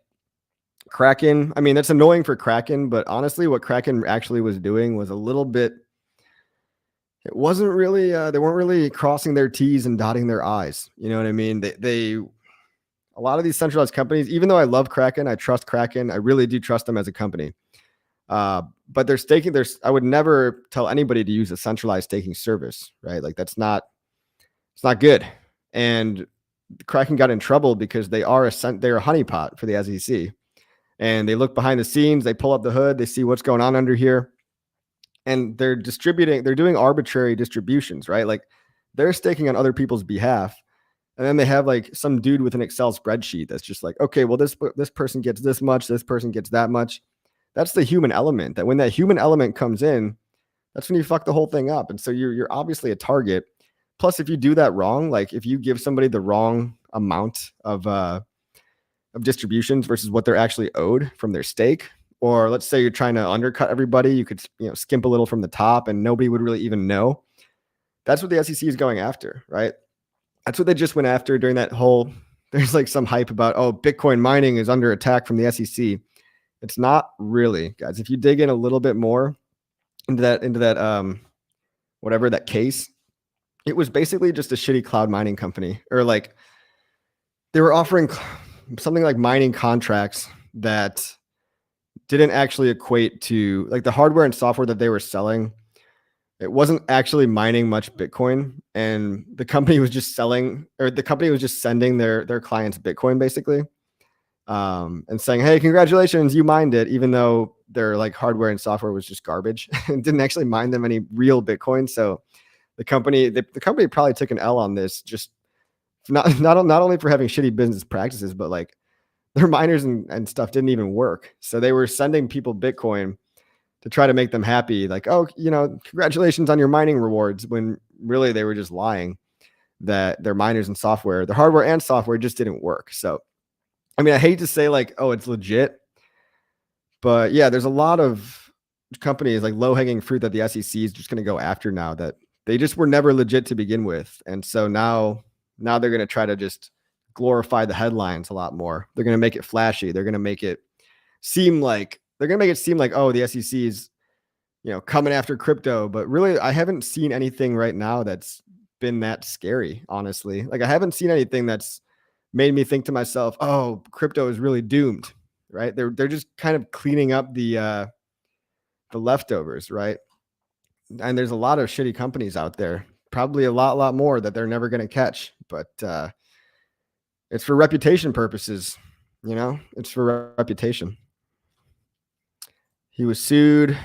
[SPEAKER 1] Kraken. I mean, that's annoying for Kraken, but honestly, what Kraken actually was doing was a little bit, it wasn't really, they weren't really crossing their T's and dotting their I's. You know what I mean? A lot of these centralized companies, even though I love Kraken, I trust Kraken, I really do trust them as a company. But they're staking, I would never tell anybody to use a centralized staking service, right? Like it's not good. And Kraken got in trouble because they're a honeypot for the SEC. And they look behind the scenes, they pull up the hood, they see what's going on under here. And they're doing arbitrary distributions, right? Like they're staking on other people's behalf. And then they have like some dude with an Excel spreadsheet that's just like, okay, well, this person gets this much, this person gets that much. That's the human element. That when that human element comes in, that's when you fuck the whole thing up. And so you're obviously a target. Plus, if you do that wrong, like if you give somebody the wrong amount of distributions versus what they're actually owed from their stake, or let's say you're trying to undercut everybody, you could skimp a little from the top and nobody would really even know. That's what the SEC is going after, right? That's what they just went after during that whole, there's like some hype about, Bitcoin mining is under attack from the SEC. It's not really, guys. If you dig in a little bit more into that whatever that case, it was basically just a shitty cloud mining company, or like they were offering something like mining contracts that didn't actually equate to like the hardware and software that they were selling. It wasn't actually mining much Bitcoin, and the company was just sending their clients Bitcoin basically, and saying, hey, congratulations, you mined it, even though their like hardware and software was just garbage and didn't actually mine them any real Bitcoin. So the company probably took an L on this, just not only for having shitty business practices, but like their miners and stuff didn't even work. So they were sending people Bitcoin to try to make them happy. Like, oh, congratulations on your mining rewards, when really they were just lying that their miners and software, their hardware and software just didn't work. So, I mean, I hate to say like, oh, it's legit, but yeah, there's a lot of companies like low hanging fruit that the SEC is just going to go after now that they just were never legit to begin with. And so now they're going to try to just glorify the headlines a lot more. They're going to make it flashy. They're going to make it seem like, oh, the SEC is, coming after crypto. But really, I haven't seen anything right now that's been that scary, honestly. Like, I haven't seen anything that's made me think to myself, oh, crypto is really doomed, right? They're just kind of cleaning up the leftovers, right? And there's a lot of shitty companies out there, probably a lot more that they're never going to catch, but it's for reputation purposes, it's for reputation. He was sued.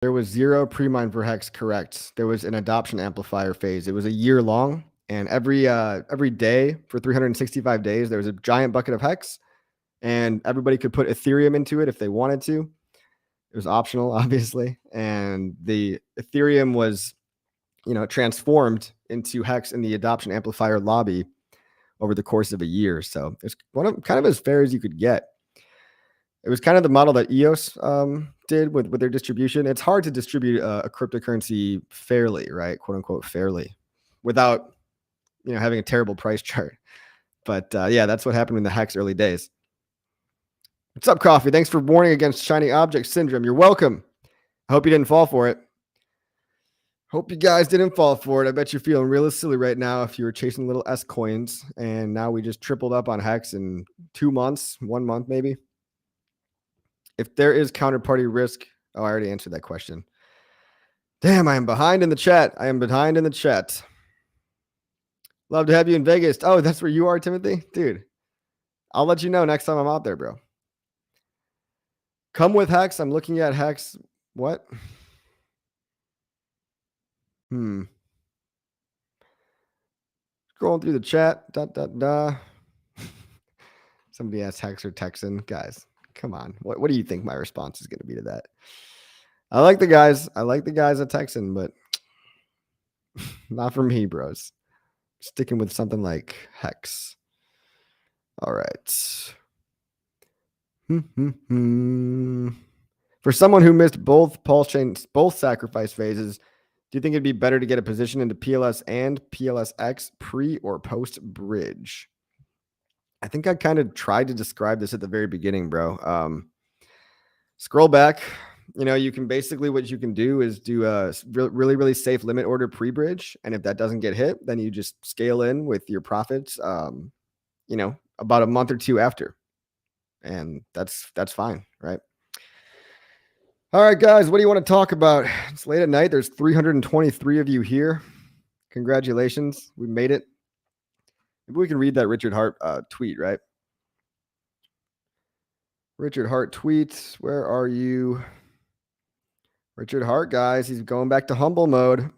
[SPEAKER 1] There was zero pre-mine for Hex, correct. There was an adoption amplifier phase. It was a year long, and every day for 365 days, there was a giant bucket of Hex, and everybody could put Ethereum into it if they wanted to. It was optional, obviously, and the Ethereum was, transformed into Hex in the adoption amplifier lobby over the course of a year. So it's kind of as fair as you could get. It was kind of the model that EOS did with their distribution. It's hard to distribute a cryptocurrency fairly, right? Quote unquote fairly, without having a terrible price chart. But yeah, that's what happened in the Hex early days. What's up, Coffee? Thanks for warning against shiny object syndrome. You're welcome. I hope you didn't fall for it. Hope you guys didn't fall for it. I bet you're feeling really silly right now if you were chasing little S coins, and now we just tripled up on Hex in 2 months, 1 month maybe. If there is counterparty risk, oh, I already answered that question. Damn, I am behind in the chat. Love to have you in Vegas. Oh, that's where you are, Timothy? Dude, I'll let you know next time I'm out there, bro. Come with Hex. I'm looking at Hex. What? Scrolling through the chat. Somebody asked Hex or Texan. Guys, come on. What do you think my response is going to be to that? I like the guys. At Texan, but not for me, bros. Sticking with something like Hex. All right. For someone who missed both PulseChain, both sacrifice phases, do you think it'd be better to get a position into PLS and PLSX pre or post bridge? I think I kind of tried to describe this at the very beginning, bro. Scroll back. You can basically, what you can do is do a really, really safe limit order pre-bridge. And if that doesn't get hit, then you just scale in with your profits, about a month or two after. And that's fine, right? All right, guys, what do you want to talk about? It's late at night. There's 323 of you here. Congratulations. We made it. Maybe we can read that Richard Hart tweet, right? Richard Hart tweets. Where are you? Richard Hart, guys. He's going back to humble mode.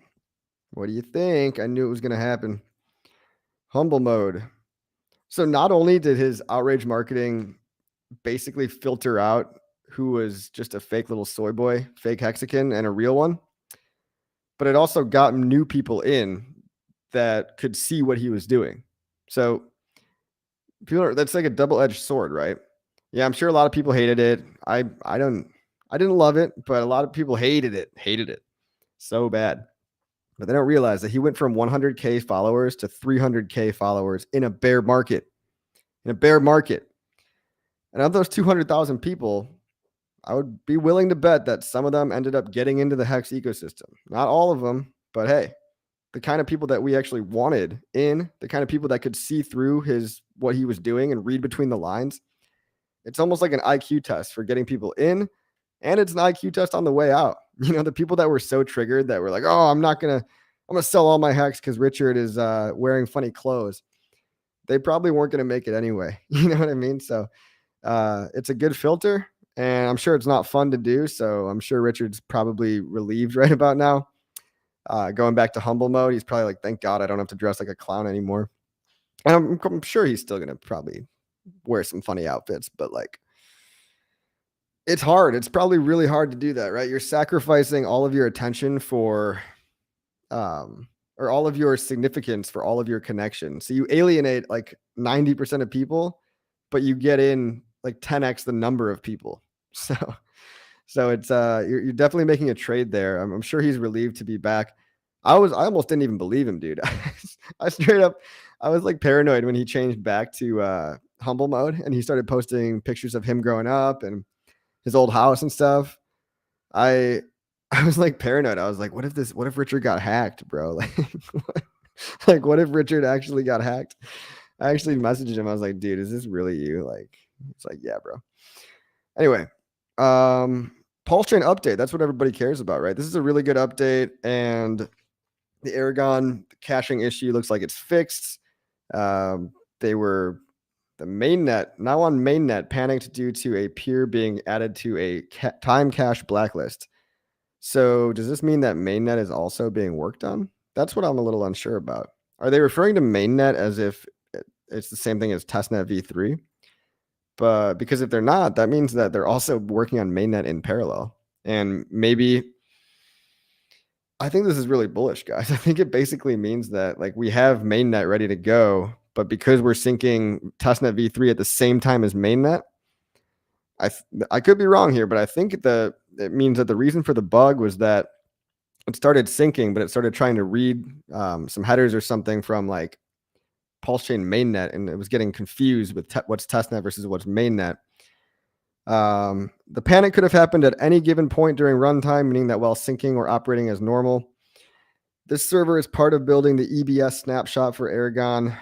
[SPEAKER 1] What do you think? I knew it was going to happen. Humble mode. So not only did his outrage marketing basically filter out who was just a fake little soy boy, fake Hexagon, and a real one, but it also got new people in that could see what he was doing. So that's like a double-edged sword, right? Yeah, I'm sure a lot of people hated it. I didn't love it, but a lot of people hated it so bad. But they don't realize that he went from 100K followers to 300K followers in a bear market. And of those 200,000 people, I would be willing to bet that some of them ended up getting into the Hex ecosystem. Not all of them, but hey, the kind of people that we actually wanted in, the kind of people that could see through what he was doing and read between the lines. It's almost like an IQ test for getting people in, and it's an IQ test on the way out. The people that were so triggered that were like, oh, I'm going to sell all my Hex because Richard is wearing funny clothes. They probably weren't going to make it anyway. You know what I mean? So It's a good filter, and I'm sure it's not fun to do. So I'm sure Richard's probably relieved right about now. Going back to humble mode, he's probably like, thank God I don't have to dress like a clown anymore. And I'm sure he's still going to probably wear some funny outfits, but like, it's hard. It's probably really hard to do that, right? You're sacrificing all of your attention for, or all of your significance for all of your connections. So you alienate like 90% of people, but you get in like 10x the number of people. So it's you're definitely making a trade there. I'm sure he's relieved to be back. I almost didn't even believe him, dude. I straight up, I was like paranoid when he changed back to humble mode and he started posting pictures of him growing up and his old house and stuff. I was like paranoid. I was like, what if Richard got hacked, bro? Like what if Richard actually got hacked? I actually messaged him. I was like, dude, is this really you? Like, it's like, yeah, bro. Anyway, PulseChain update. That's what everybody cares about, right? This is a really good update, and the Aragon caching issue looks like it's fixed. They were the mainnet, now on mainnet, panicked due to a peer being added to a time cache blacklist. So does this mean that mainnet is also being worked on? That's what I'm a little unsure about. Are they referring to mainnet as if it's the same thing as testnet v3? But because if they're not, that means that they're also working on mainnet in parallel. And maybe, I think this is really bullish, guys. I think it basically means that like we have mainnet ready to go, but because we're syncing testnet v3 at the same time as mainnet, I could be wrong here, but I think it means that the reason for the bug was that it started syncing, but it started trying to read some headers or something from like PulseChain mainnet, and it was getting confused with what's testnet versus what's mainnet. The panic could have happened at any given point during runtime, meaning that while syncing or operating as normal. This server is part of building the EBS snapshot for Aragon.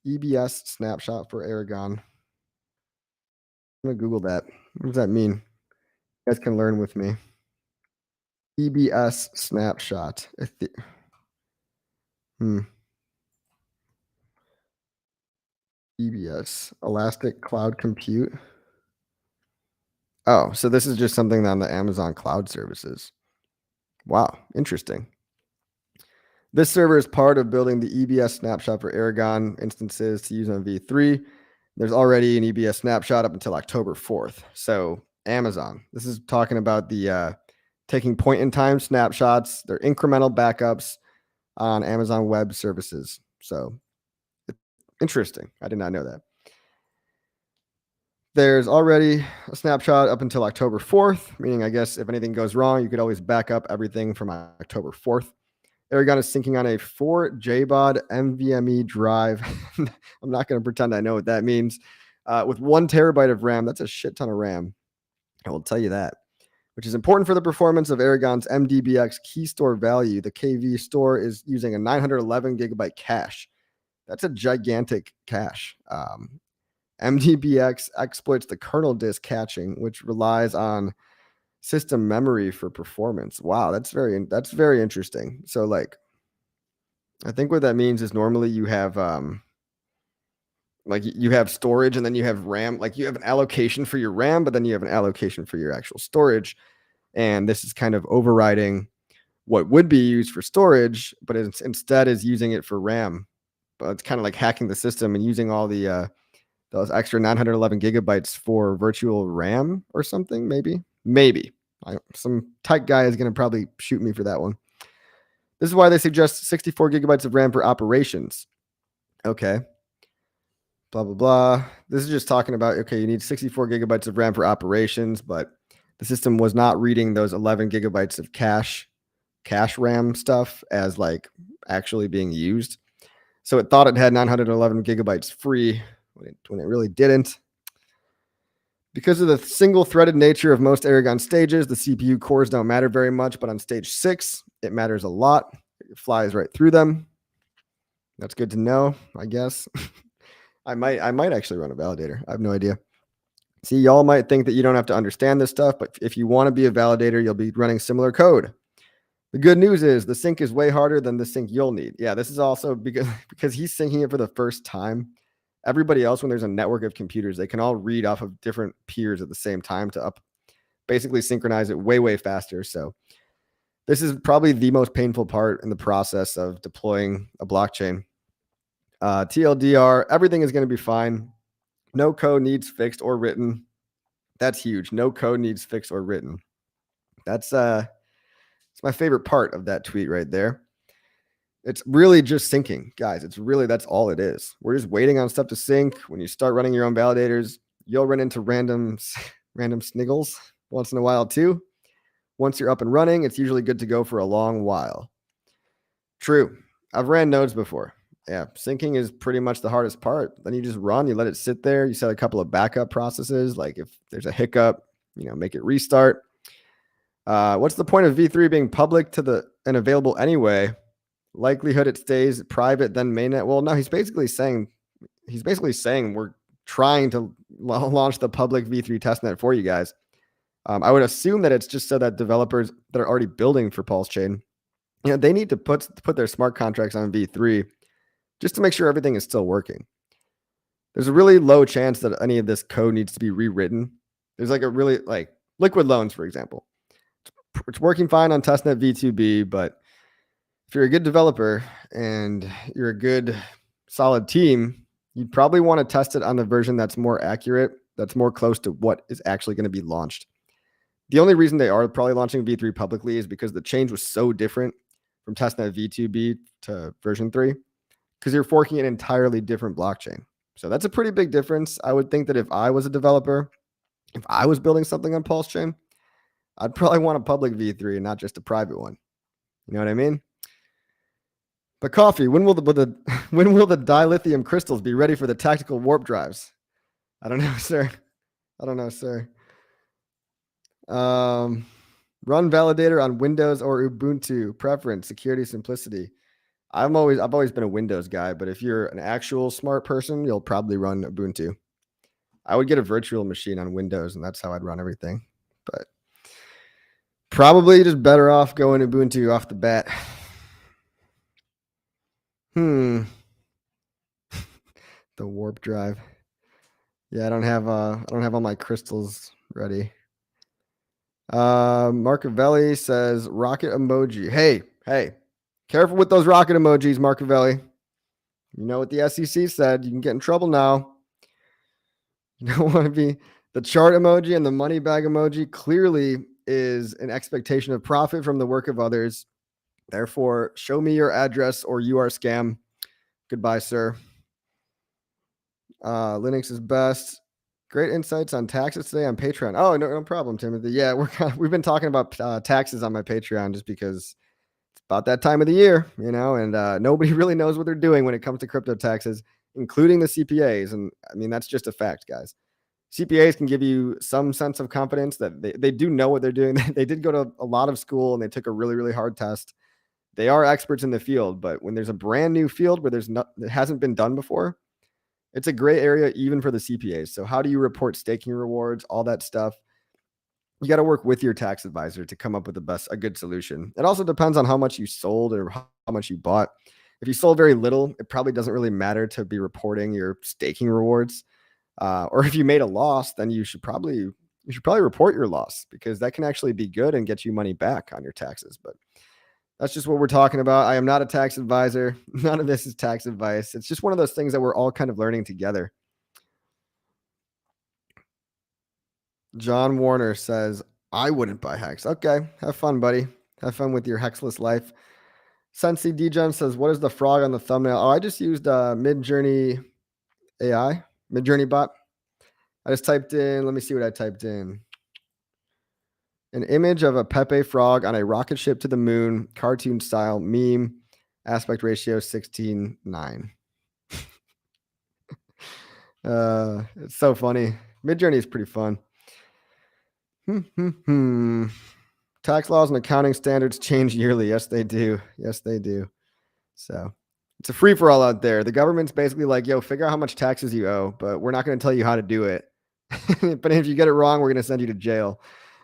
[SPEAKER 1] EBS snapshot for Aragon. I'm going to Google that. What does that mean? You guys can learn with me. EBS snapshot. EBS, Elastic Cloud Compute. Oh, so this is just something on the Amazon Cloud Services. Wow, interesting. This server is part of building the EBS snapshot for Aragon instances to use on V3. There's already an EBS snapshot up until October 4th. So Amazon, this is talking about the taking point-in-time snapshots. They're incremental backups on Amazon Web Services. So interesting. I did not know that. There's already a snapshot up until October 4th, meaning I guess if anything goes wrong, you could always back up everything from October 4th. Aragon is syncing on a 4 JBOD NVMe drive. I'm not going to pretend I know what that means. With 1 terabyte of RAM, that's a shit ton of RAM. I will tell you that, which is important for the performance of Aragon's MDBX key store value. The KV store is using a 911 gigabyte cache. That's a gigantic cache. MDBX exploits the kernel disk caching, which relies on system memory for performance. Wow, that's very interesting. So like, I think what that means is normally you have like you have storage and then you have RAM. Like you have an allocation for your RAM, but then you have an allocation for your actual storage. And this is kind of overriding what would be used for storage, but instead is using it for RAM. But it's kind of like hacking the system and using all the those extra 911 gigabytes for virtual RAM or something. Maybe. Some tech guy is going to probably shoot me for that one. This is why they suggest 64 gigabytes of RAM for operations. Okay. Blah, blah, blah. This is just talking about, okay, you need 64 gigabytes of RAM for operations, but the system was not reading those 11 gigabytes of cache RAM stuff as like actually being used. So it thought it had 911 gigabytes free when it really didn't. Because of the single-threaded nature of most Aragon stages, the CPU cores don't matter very much, but on stage 6, it matters a lot. It flies right through them. That's good to know, I guess. I might actually run a validator. I have no idea. See, y'all might think that you don't have to understand this stuff, but if you want to be a validator, you'll be running similar code. The good news is the sync is way harder than the sync you'll need. Yeah, this is also because he's syncing it for the first time everybody else, when there's a network of computers, they can all read off of different peers at the same time to basically synchronize it way, way faster. So this is probably the most painful part in the process of deploying a blockchain. TLDR, everything is going to be fine. No code needs fixed or written. That's huge. No code needs fixed or written. That's it's my favorite part of that tweet right there. It's really just syncing, guys. That's all it is. We're just waiting on stuff to sync. When you start running your own validators, you'll run into random sniggles once in a while too. Once you're up and running, it's usually good to go for a long while. True. I've ran nodes before. Yeah, syncing is pretty much the hardest part. Then you just run, you let it sit there. You set a couple of backup processes. Like if there's a hiccup, make it restart. What's the point of V3 being public and available anyway? Likelihood it stays private, then mainnet. Well, no, he's basically saying we're trying to launch the public V3 testnet for you guys. I would assume that it's just so that developers that are already building for PulseChain, they need to put their smart contracts on V3 just to make sure everything is still working. There's a really low chance that any of this code needs to be rewritten. There's like a really liquid loans, for example. It's working fine on testnet V2B, but if you're a good developer and you're a good solid team, you'd probably want to test it on the version that's more accurate, that's more close to what is actually going to be launched. The only reason they are probably launching V3 publicly is because the change was so different from testnet V2B to version 3, because you're forking an entirely different blockchain. So that's a pretty big difference. I would think that if I was a developer, if I was building something on PulseChain, I'd probably want a public V3 and not just a private one. You know what I mean? But coffee, when will the dilithium crystals be ready for the tactical warp drives? I don't know, sir. Run Validator on Windows or Ubuntu. Preference, security, simplicity. I've always been a Windows guy, but if you're an actual smart person, you'll probably run Ubuntu. I would get a virtual machine on Windows, and that's how I'd run everything. But probably just better off going Ubuntu off the bat. The warp drive. Yeah, I don't have all my crystals ready. Marcavelli says rocket emoji. Hey, careful with those rocket emojis, Marcavelli. You know what the SEC said. You can get in trouble now. You don't want to be the chart emoji, and the money bag emoji clearly is an expectation of profit from the work of others. Therefore, show me your address or you are scam. Goodbye, sir. Linux is best. Great insights on taxes today on Patreon. Oh, no problem, Timothy. Yeah, we've been talking about taxes on my Patreon just because it's about that time of the year, and nobody really knows what they're doing when it comes to crypto taxes, including the CPAs. And I mean, that's just a fact, guys. CPAs can give you some sense of confidence that they do know what they're doing. They did go to a lot of school and they took a really, really hard test. They are experts in the field, but when there's a brand new field where it hasn't been done before, it's a gray area even for the CPAs. So how do you report staking rewards, all that stuff? You got to work with your tax advisor to come up with a good solution. It also depends on how much you sold or how much you bought. If you sold very little, it probably doesn't really matter to be reporting your staking rewards. Or if you made a loss, then you should probably report your loss, because that can actually be good and get you money back on your taxes. But that's just what we're talking about. I am not a tax advisor. None of this is tax advice. It's just one of those things that we're all kind of learning together. John Warner says, I wouldn't buy Hex. Okay, have fun, buddy. Have fun with your Hexless life. Sensi Degen says, what is the frog on the thumbnail? Oh, I just used Midjourney AI, Midjourney bot. I just typed in, let me see what I typed in. An image of a Pepe frog on a rocket ship to the moon, cartoon style meme, aspect ratio 16:9. It's so funny. Midjourney is pretty fun. Tax laws and accounting standards change yearly. Yes, they do. So it's a free for all out there. The government's basically like, yo, figure out how much taxes you owe, but we're not going to tell you how to do it. But if you get it wrong, we're going to send you to jail.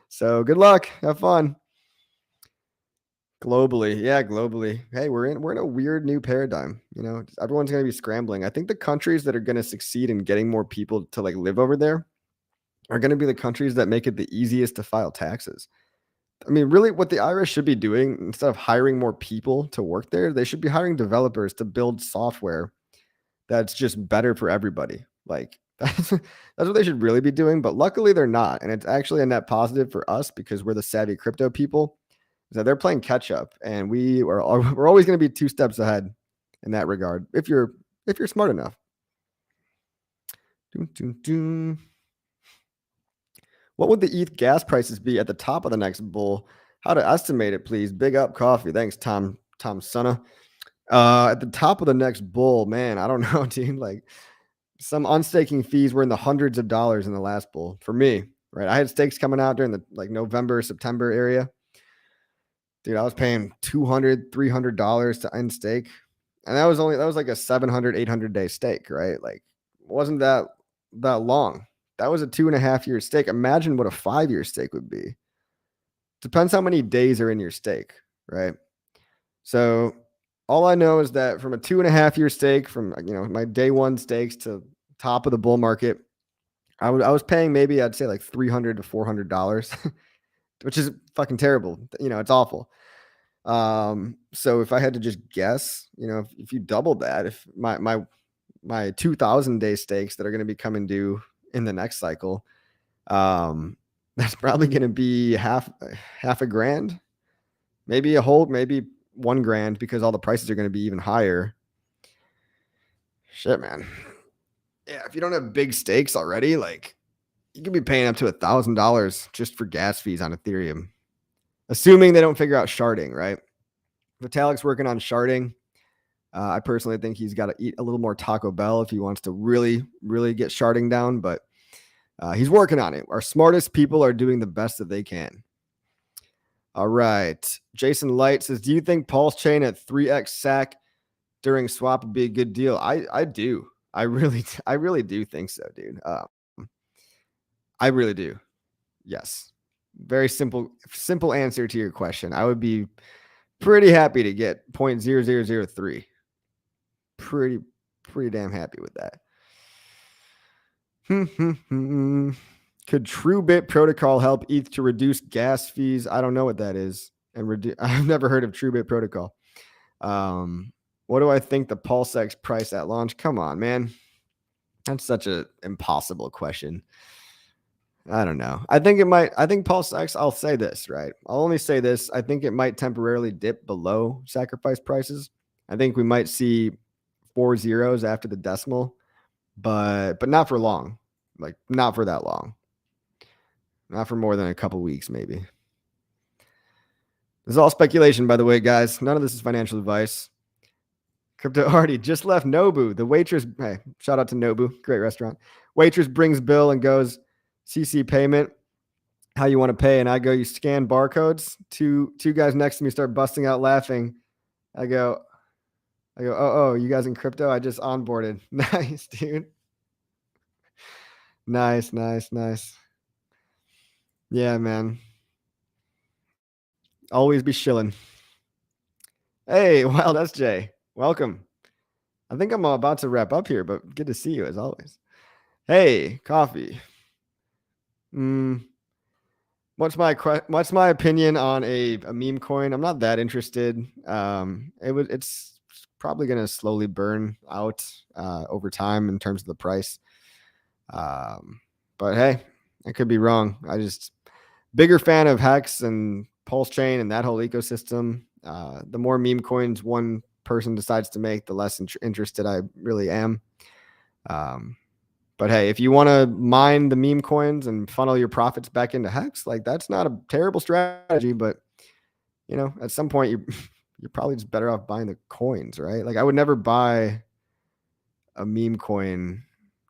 [SPEAKER 1] So good luck. Have fun. Globally. Yeah, globally. Hey, we're in a weird new paradigm. Everyone's going to be scrambling. I think the countries that are going to succeed in getting more people to like live over there are going to be the countries that make it the easiest to file taxes. I mean, really, what the IRS should be doing instead of hiring more people to work there, they should be hiring developers to build software that's just better for everybody. Like that's what they should really be doing. But luckily, they're not, and it's actually a net positive for us because we're the savvy crypto people. So they're playing catch up, and we're always going to be 2 steps ahead in that regard if you're smart enough. What would the ETH gas prices be at the top of the next bull? How to estimate it, please. Big up coffee. Thanks, Tom Sunna. At the top of the next bull, man, I don't know, dude. Like some unstaking fees were in the hundreds of dollars in the last bull for me, right? I had stakes coming out during the like November, September area. Dude, I was paying $200, $300 to end stake. And that was like a 700, 800 day stake, right? Like wasn't that long. That was a 2.5 year stake. Imagine what a 5-year stake would be. Depends how many days are in your stake, right? So all I know is that from a 2.5 year stake, from my day one stakes to top of the bull market, I was paying maybe I'd say like $300 to $400, which is fucking terrible. It's awful. So if I had to just guess, if you doubled that, if my 2,000 day stakes that are going to be coming due in the next cycle, that's probably going to be half a grand, maybe maybe $1,000 because all the prices are going to be even higher. Shit, man. Yeah, if you don't have big stakes already, like you could be paying up to $1,000 just for gas fees on Ethereum, assuming they don't figure out sharding, right? Vitalik's working on sharding. I personally think he's got to eat a little more Taco Bell if he wants to really, really get sharding down, but he's working on it. Our smartest people are doing the best that they can. All right. Jason Light says, do you think PulseChain at 3x SAC during swap would be a good deal? I do. I really do think so, dude. I really do. Yes. Very simple answer to your question. I would be pretty happy to get 0.0003. Pretty damn happy with that. Could TrueBit protocol help ETH to reduce gas fees? I don't know what that is. And I've never heard of TrueBit protocol. What do I think the PulseX price at launch? Come on, man. That's such an impossible question. I don't know. I think PulseX, I'll say this, right? I'll only say this. I think it might temporarily dip below sacrifice prices. I think we might see 4 zeros after the decimal, but not for long. Like not for that long. Not for more than a couple weeks, maybe. This is all speculation, by the way, guys. None of this is financial advice. Crypto Hardy just left Nobu. The waitress, hey, shout out to Nobu. Great restaurant. Waitress brings bill and goes, CC payment. How you want to pay? And I go, you scan barcodes. Two guys next to me start busting out laughing. I go, oh, you guys in crypto? I just onboarded. Nice, dude. Nice. Yeah, man. Always be shilling. Hey, Wild SJ. Welcome. I think I'm about to wrap up here, but good to see you as always. Hey, coffee. What's my opinion on a meme coin? I'm not that interested. It's probably going to slowly burn out over time in terms of the price. But hey, I could be wrong. I just bigger fan of Hex and PulseChain and that whole ecosystem. The more meme coins one person decides to make, the less interested I really am. But hey, if you want to mine the meme coins and funnel your profits back into Hex, like that's not a terrible strategy. But at some point you're probably just better off buying the coins, right? Like I would never buy a meme coin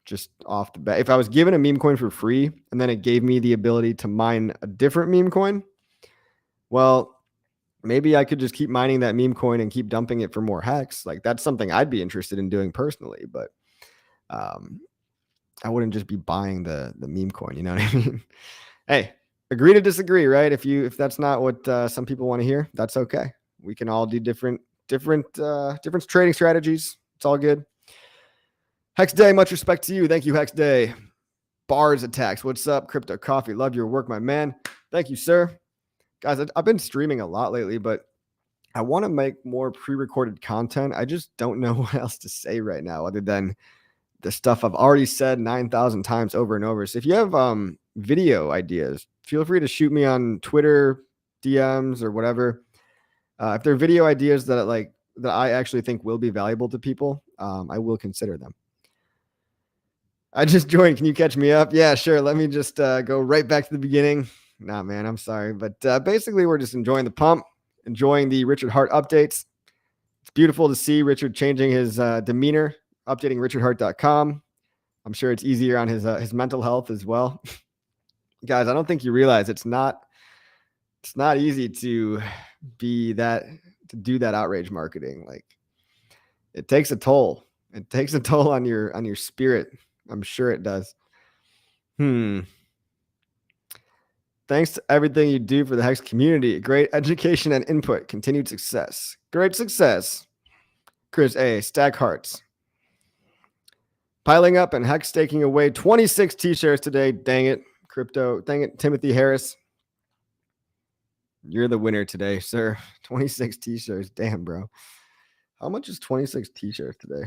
[SPEAKER 1] just off the bat. If I was given a meme coin for free and then it gave me the ability to mine a different meme coin, well, maybe I could just keep mining that meme coin and keep dumping it for more Hex. Like that's something I'd be interested in doing personally, but I wouldn't just be buying the meme coin. You know what I mean? Hey, agree to disagree, right? If that's not what some people want to hear, that's okay. We can all do different trading strategies. It's all good. Hex Day, much respect to you. Thank you, Hex Day. Bars attacks. What's up, Crypto Coffee? Love your work, my man. Thank you, sir. Guys, I've been streaming a lot lately, but I want to make more pre-recorded content. I just don't know what else to say right now other than the stuff I've already said 9,000 times over and over. So if you have video ideas, feel free to shoot me on Twitter, DMs, or whatever. If there are video ideas that I actually think will be valuable to people, I will consider them. I just joined. Can you catch me up? Yeah, sure. Let me just go right back to the beginning. Nah, man, I'm sorry. But basically, we're just enjoying the pump, enjoying the Richard Hart updates. It's beautiful to see Richard changing his demeanor, updating richardhart.com. I'm sure it's easier on his mental health as well. Guys, I don't think you realize it's not easy to do that outrage marketing. Like, it takes a toll. It takes a toll on your spirit. I'm sure it does. Thanks to everything you do for the Hex community. Great education and input. Continued success. Great success. Chris A. Stack hearts. Piling up and Hex staking away 26 T-shares today. Dang it. Crypto. Dang it. Timothy Harris. You're the winner today, sir. 26 T-shares. Damn, bro. How much is 26 T-shares today?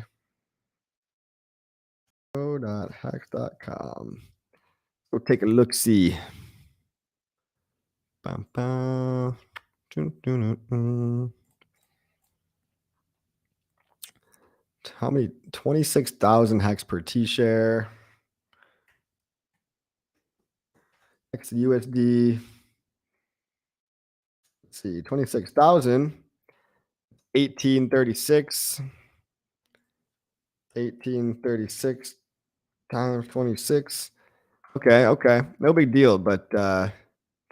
[SPEAKER 1] Hex.com. Go take a look-see. How many? 26,000 Hex per T-share. Hex USD. Let's see, 26,000. 1836. 1836 times 26. Okay. No big deal, but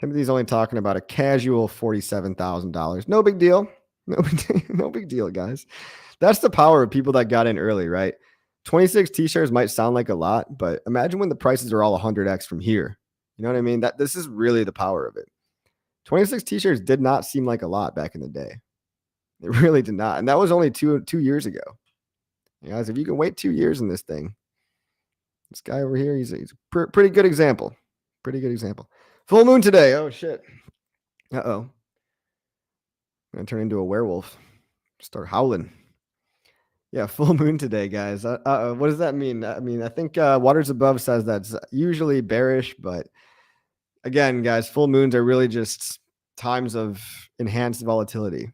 [SPEAKER 1] Timothy's only talking about a casual $47,000. No big deal. No big deal, guys. That's the power of people that got in early, right? 26 T-shares might sound like a lot, but imagine when the prices are all 100x from here. You know what I mean? This is really the power of it. 26 T-shares did not seem like a lot back in the day. It really did not. And that was only two years ago. You guys, if you can wait 2 years in this thing, this guy over here, he's a pretty good example. Pretty good example. Full moon today. Oh, shit. Uh-oh. I'm going to turn into a werewolf. Start howling. Yeah, full moon today, guys. What does that mean? I think Waters Above says that's usually bearish, but again, guys, full moons are really just times of enhanced volatility.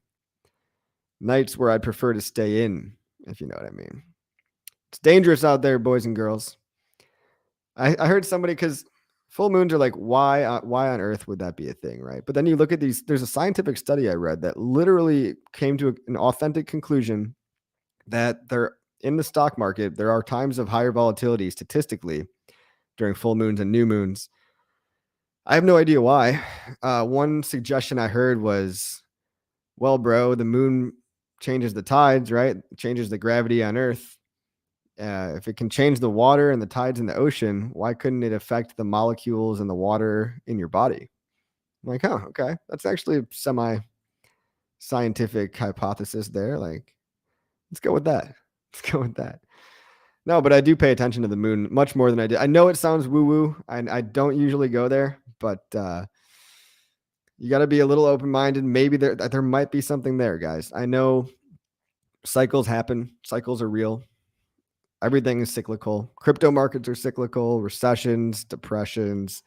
[SPEAKER 1] Nights where I'd prefer to stay in, if you know what I mean. It's dangerous out there, boys and girls. I heard somebody, because full moons are like, why on earth would that be a thing, right? But then you look at these, there's a scientific study I read that literally came to an authentic conclusion that in the stock market, there are times of higher volatility statistically during full moons and new moons. I have no idea why. One suggestion I heard was, well, bro, the moon changes the tides, right? It changes the gravity on Earth. If it can change the water and the tides in the ocean, why couldn't it affect the molecules in the water in your body? I'm like, oh, okay. That's actually a semi-scientific hypothesis there. Like, let's go with that. No, but I do pay attention to the moon much more than I did. I know it sounds woo-woo. I don't usually go there, but you got to be a little open-minded. Maybe there might be something there, guys. I know cycles happen. Cycles are real. Everything is cyclical. Crypto markets are cyclical. Recessions, depressions,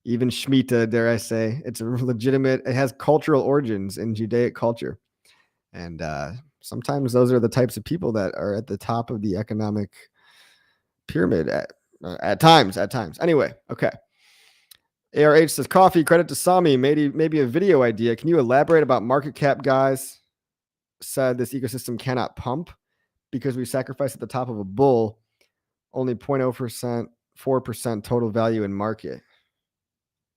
[SPEAKER 1] even Shemitah, dare I say. It's a legitimate, it has cultural origins in Judaic culture. And sometimes those are the types of people that are at the top of the economic pyramid at times. Anyway, okay. ARH says, coffee, credit to Sami, maybe a video idea. Can you elaborate about market cap, guys? Said this ecosystem cannot pump because we sacrifice at the top of a bull, only 0.0%, 4% total value in market.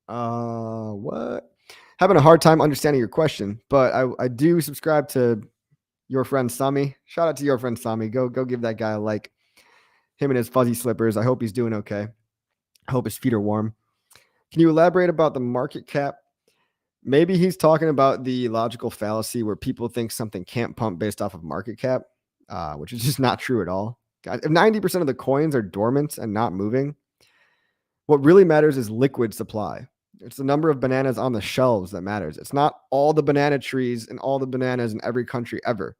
[SPEAKER 1] What? Having a hard time understanding your question, but I do subscribe to your friend Sami. Shout out to your friend Sami. Go give that guy a like. Him and his fuzzy slippers. I hope he's doing okay. I hope his feet are warm. Can you elaborate about the market cap? Maybe he's talking about the logical fallacy where people think something can't pump based off of market cap, which is just not true at all. Guys, if 90% of the coins are dormant and not moving, what really matters is liquid supply. It's the number of bananas on the shelves that matters. It's not all the banana trees and all the bananas in every country ever.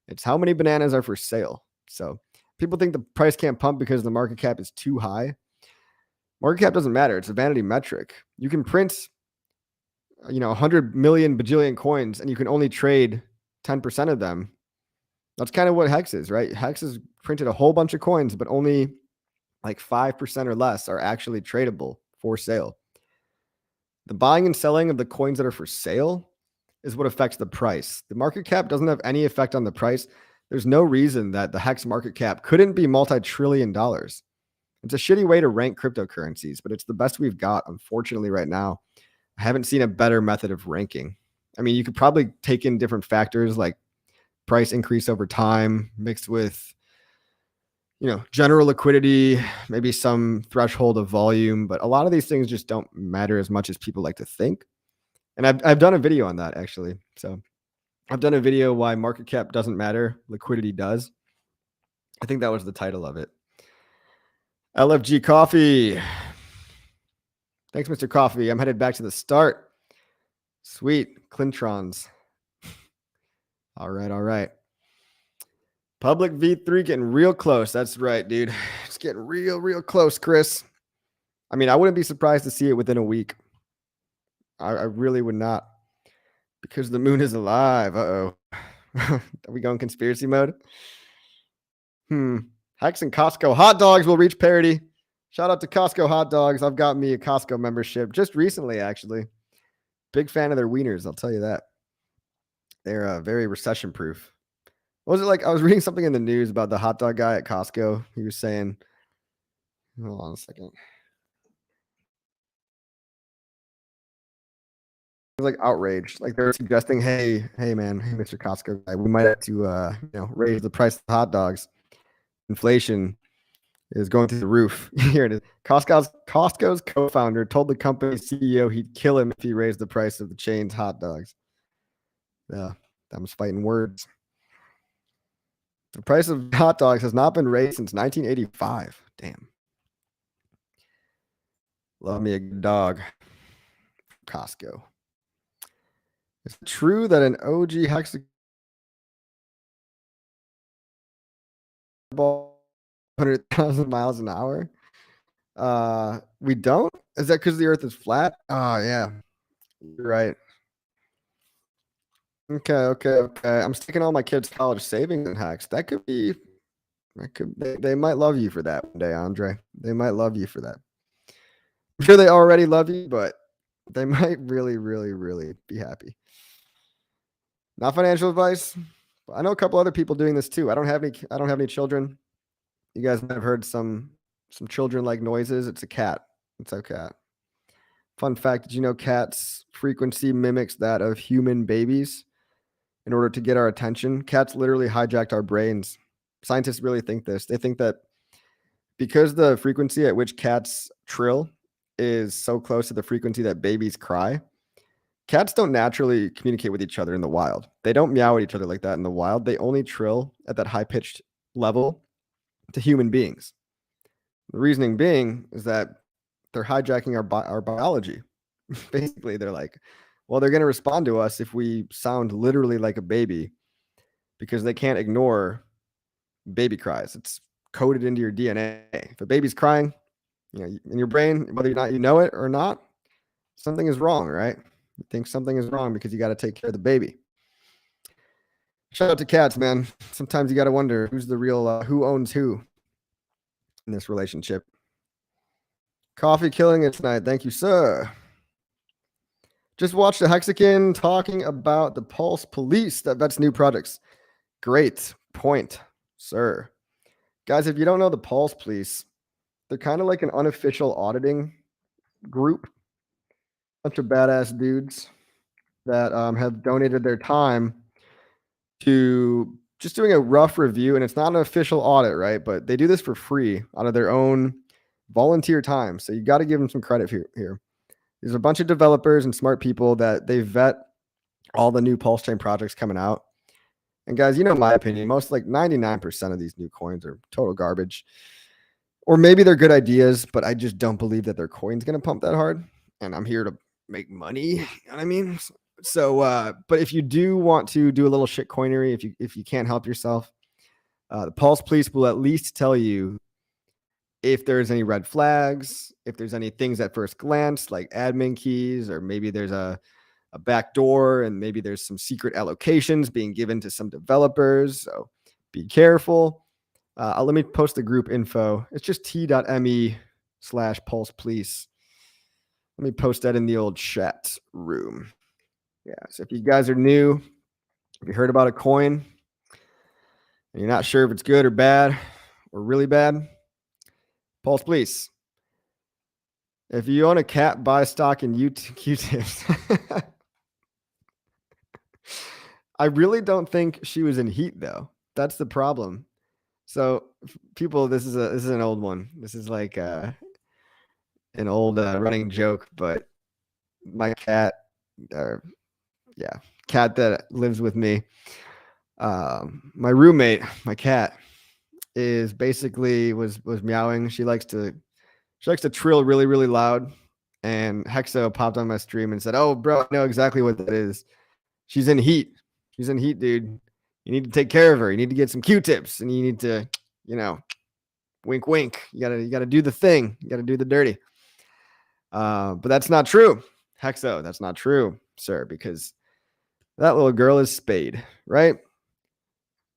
[SPEAKER 1] It's how many bananas are for sale. So people think the price can't pump because the market cap is too high. Market cap doesn't matter. It's a vanity metric. You can print 100 million bajillion coins and you can only trade 10% of them. That's kind of what Hex is, right? Hex has printed a whole bunch of coins, but only like 5% or less are actually tradable for sale. The buying and selling of the coins that are for sale is what affects the price. The market cap doesn't have any effect on the price. There's no reason that the Hex market cap couldn't be multi-trillion dollars. It's a shitty way to rank cryptocurrencies, but it's the best we've got, unfortunately, right now. I haven't seen a better method of ranking. I mean, you could probably take in different factors like price increase over time mixed with, general liquidity, maybe some threshold of volume, but a lot of these things just don't matter as much as people like to think. And I've done a video on that, actually. So I've done a video why market cap doesn't matter, liquidity does. I think that was the title of it. LFG Coffee. Thanks, Mr. Coffee. I'm headed back to the start. Sweet. Clintrons. All right. Public V3 getting real close. That's right, dude. It's getting real close, Chris. I mean, I wouldn't be surprised to see it within a week. I really would not. Because the moon is alive. Uh-oh. Are we going conspiracy mode? Hex and Costco hot dogs will reach parity. Shout out to Costco hot dogs. I've got me a Costco membership just recently, actually. Big fan of their wieners, I'll tell you that. They're very recession proof. What was it like? I was reading something in the news about the hot dog guy at Costco. He was saying, hold on a second. He was like outraged. Like they were suggesting, hey, man, hey, Mr. Costco guy, we might have to, raise the price of hot dogs. Inflation is going through the roof. Here it is. Costco's co-founder told the company's CEO he'd kill him if he raised the price of the chain's hot dogs. Yeah, that was fighting words. The price of hot dogs has not been raised since 1985. Damn. Love me a good dog. Costco. Is it true that an OG Hex ball 100,000 miles an hour? We don't? Is that because the earth is flat? Oh, yeah. You're right. Okay. I'm sticking all my kids' college savings in Hex. They might love you for that one day, Andre. They might love you for that. I'm sure they already love you, but they might really be happy. Not financial advice. But I know a couple other people doing this too. I don't have any children. You guys might have heard some children-like noises. It's a cat. It's a cat. Fun fact, did you know cats' frequency mimics that of human babies in order to get our attention? Cats literally hijacked our brains. Scientists really think this. They think that because the frequency at which cats trill is so close to the frequency that babies cry, cats don't naturally communicate with each other in the wild. They don't meow at each other like that in the wild. They only trill at that high-pitched level to human beings. The reasoning being is that they're hijacking our biology. Basically, they're like, well, they're going to respond to us if we sound literally like a baby because they can't ignore baby cries. It's coded into your DNA. If a baby's crying, in your brain, whether or not you know it or not, something is wrong, right? You think something is wrong because you got to take care of the baby. Shout out to cats, man. Sometimes you got to wonder who's the real, who owns who in this relationship. Coffee killing it tonight. Thank you, sir. Just watched the Hexagon talking about the Pulse Police. That's new projects. Great point, sir. Guys, if you don't know the Pulse Police, they're kind of like an unofficial auditing group. Bunch of badass dudes that have donated their time to just doing a rough review. And it's not an official audit, right? But they do this for free out of their own volunteer time. So you got to give them some credit here. There's a bunch of developers and smart people that they vet all the new PulseChain projects coming out. And guys, you know my opinion, most like 99% of these new coins are total garbage. Or maybe they're good ideas, but I just don't believe that their coin's going to pump that hard. And I'm here to make money. You know what I mean? So, but if you do want to do a little shit coinery, if you can't help yourself, the Pulse Police will at least tell you if there's any red flags, if there's any things at first glance, like admin keys, or maybe there's a back door and maybe there's some secret allocations being given to some developers. So be careful. Let me post the group info. It's just t.me/Pulse Police. Let me post that in the old chat room. Yeah. So if you guys are new, if you heard about a coin and you're not sure if it's good or bad or really bad, Pulse Police. If you own a cat, buy stock in Q-tips. I really don't think she was in heat though. That's the problem. So people, this is an old one. This is like an old running joke, but my cat, cat that lives with me, my roommate, my cat is basically was meowing. She likes to trill really, really loud. And Hexo popped on my stream and said, "Oh, bro, I know exactly what that is. She's in heat. She's in heat, dude. You need to take care of her. You need to get some Q-tips and you need to, wink, wink. You gotta do the thing. You gotta do the dirty." But that's not true, Hexo. That's not true, sir, because that little girl is spayed, right?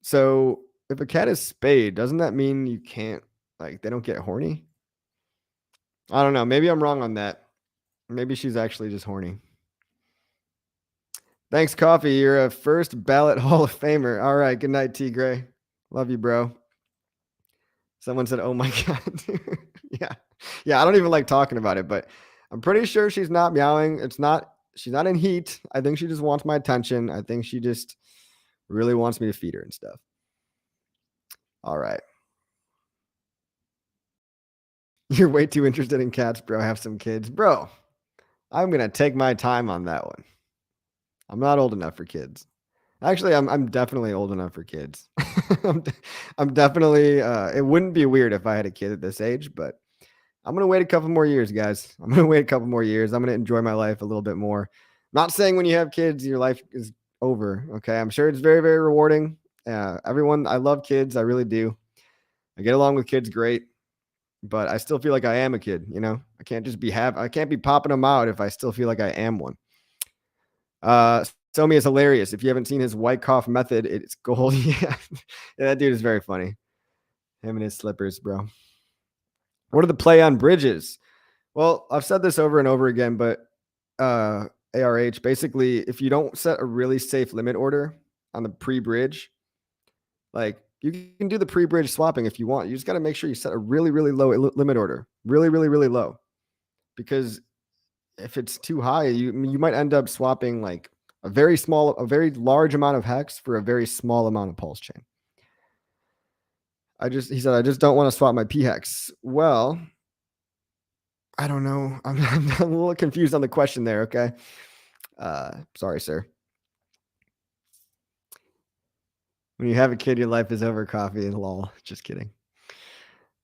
[SPEAKER 1] So if a cat is spayed, doesn't that mean you can't, they don't get horny? I don't know. Maybe I'm wrong on that. Maybe she's actually just horny. Thanks, Coffee. You're a first ballot Hall of Famer. All right. Good night, T. Gray. Love you, bro. Someone said, "Oh my God." Yeah. I don't even like talking about it, but I'm pretty sure she's not meowing. She's not in heat. I think she just wants my attention. I think she just really wants me to feed her and stuff. All right. You're way too interested in cats, bro. Have some kids. Bro, I'm going to take my time on that one. I'm not old enough for kids. Actually, I'm definitely old enough for kids. I'm definitely, it wouldn't be weird if I had a kid at this age, but I'm going to wait a couple more years, guys. I'm going to wait a couple more years. I'm going to enjoy my life a little bit more. Not saying when you have kids, your life is over. Okay. I'm sure it's very, very rewarding. Everyone, I love kids. I really do. I get along with kids great, but I still feel like I am a kid. I can't just I can't be popping them out if I still feel like I am one. Somi is hilarious. If you haven't seen his Wyckoff method, it's gold. Yeah, that dude is very funny. Him and his slippers, bro. What are the play on bridges? Well, I've said this over and over again, but ARH, basically, if you don't set a really safe limit order on the pre-bridge, you can do the pre-bridge swapping if you want. You just got to make sure you set a really, really low limit order. Really, really, really low. Because if it's too high, you might end up swapping a very large amount of hex for a very small amount of pulse chain. He said, "I just don't want to swap my p-hex." Well, I don't know. I'm a little confused on the question there. Okay. Sorry, sir. When you have a kid, your life is over. Coffee and lol. Just kidding.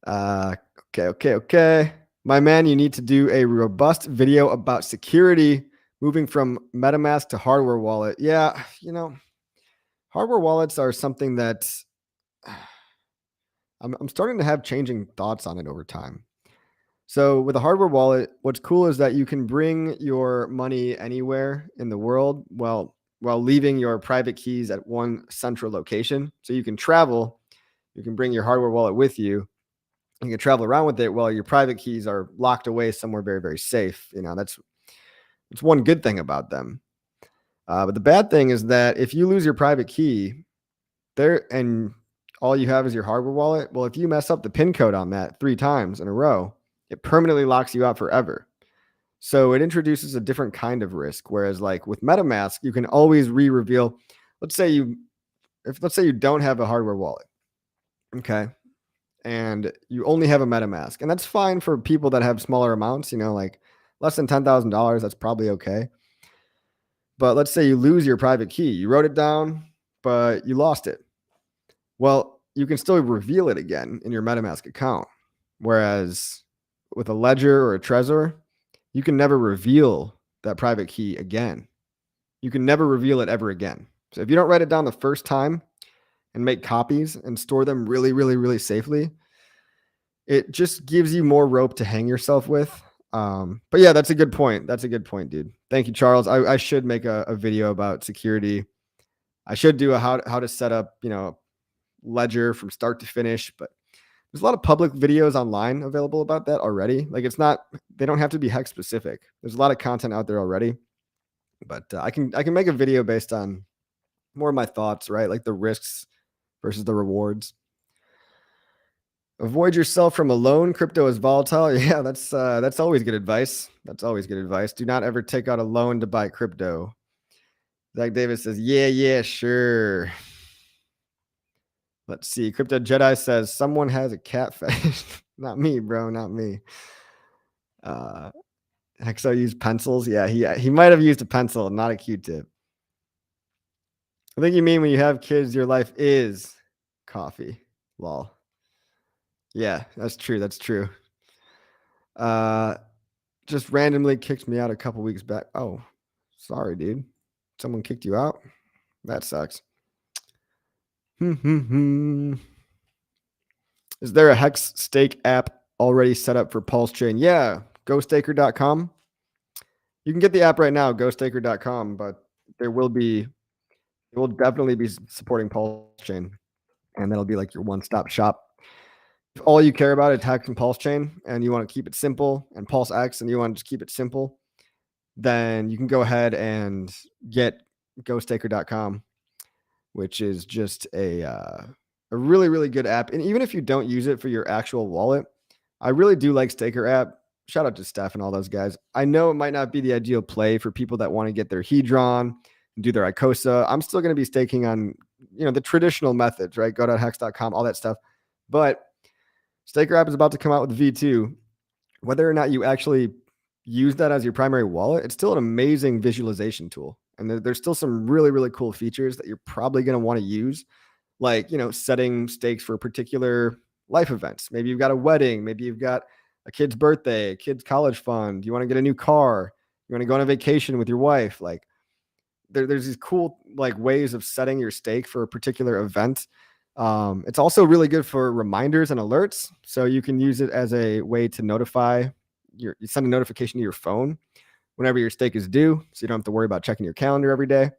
[SPEAKER 1] Okay. My man, you need to do a robust video about security moving from MetaMask to hardware wallet. Yeah, hardware wallets are something that I'm starting to have changing thoughts on it over time. So with a hardware wallet, what's cool is that you can bring your money anywhere in the world while leaving your private keys at one central location. So you can travel, you can bring your hardware wallet with you. You can travel around with it while your private keys are locked away somewhere very, very safe. That's one good thing about them. But the bad thing is that if you lose your private key there and all you have is your hardware wallet, well, if you mess up the PIN code on that 3 times in a row, it permanently locks you out forever. So it introduces a different kind of risk. Whereas with MetaMask, you can always re-reveal. Let's say you don't have a hardware wallet. Okay. And you only have a MetaMask, and that's fine for people that have smaller amounts, Less than $10,000, that's probably okay. But let's say you lose your private key. You wrote it down, but you lost it. Well, you can still reveal it again in your MetaMask account. Whereas with a Ledger or a Trezor, you can never reveal that private key again. You can never reveal it ever again. So if you don't write it down the first time and make copies and store them really, really, really safely, it just gives you more rope to hang yourself with. But yeah, that's a good point. That's a good point, dude. Thank you, Charles. I should make a video about security. I should do a how to set up, Ledger from start to finish, but there's a lot of public videos online available about that already. Like they don't have to be Hex specific. There's a lot of content out there already, but I can make a video based on more of my thoughts, right? Like the risks versus the rewards. Avoid yourself from a loan. Crypto is volatile. Yeah, that's always good advice. That's always good advice. Do not ever take out a loan to buy crypto. Zach Davis says, yeah, sure. Let's see. Crypto Jedi says, someone has a cat fetish. Not me, bro. Not me. Hexo used pencils. Yeah, he might have used a pencil, not a Q-tip. I think you mean when you have kids, your life is coffee. Lol. Yeah, that's true. That's true. Just randomly kicked me out a couple weeks back. Oh, sorry, dude. Someone kicked you out? That sucks. Is there a Hex Stake app already set up for PulseChain? Yeah, GoStaker.com. You can get the app right now, GoStaker.com, but it will definitely be supporting PulseChain, and that'll be like your one-stop shop. If all you care about is Hex and PulseChain, and you want to keep it simple, and PulseX, and you want to just keep it simple, then you can go ahead and get GoStaker.com, which is just a really, really good app. And even if you don't use it for your actual wallet, I really do like Staker app. Shout out to Steph and all those guys. I know it might not be the ideal play for people that want to get their Hedron and do their ICOSA. I'm still going to be staking on, the traditional methods, right? Go.hex.com, all that stuff. But Staker app is about to come out with V2. Whether or not you actually use that as your primary wallet, it's still an amazing visualization tool. And there's still some really, really cool features that you're probably going to want to use, like, setting stakes for particular life events. Maybe you've got a wedding. Maybe you've got a kid's birthday, a kid's college fund. You want to get a new car. You want to go on a vacation with your wife. Like there's these cool ways of setting your stake for a particular event. It's also really good for reminders and alerts. So you can use it as a way to notify you send a notification to your phone whenever your stake is due, so you don't have to worry about checking your calendar every day.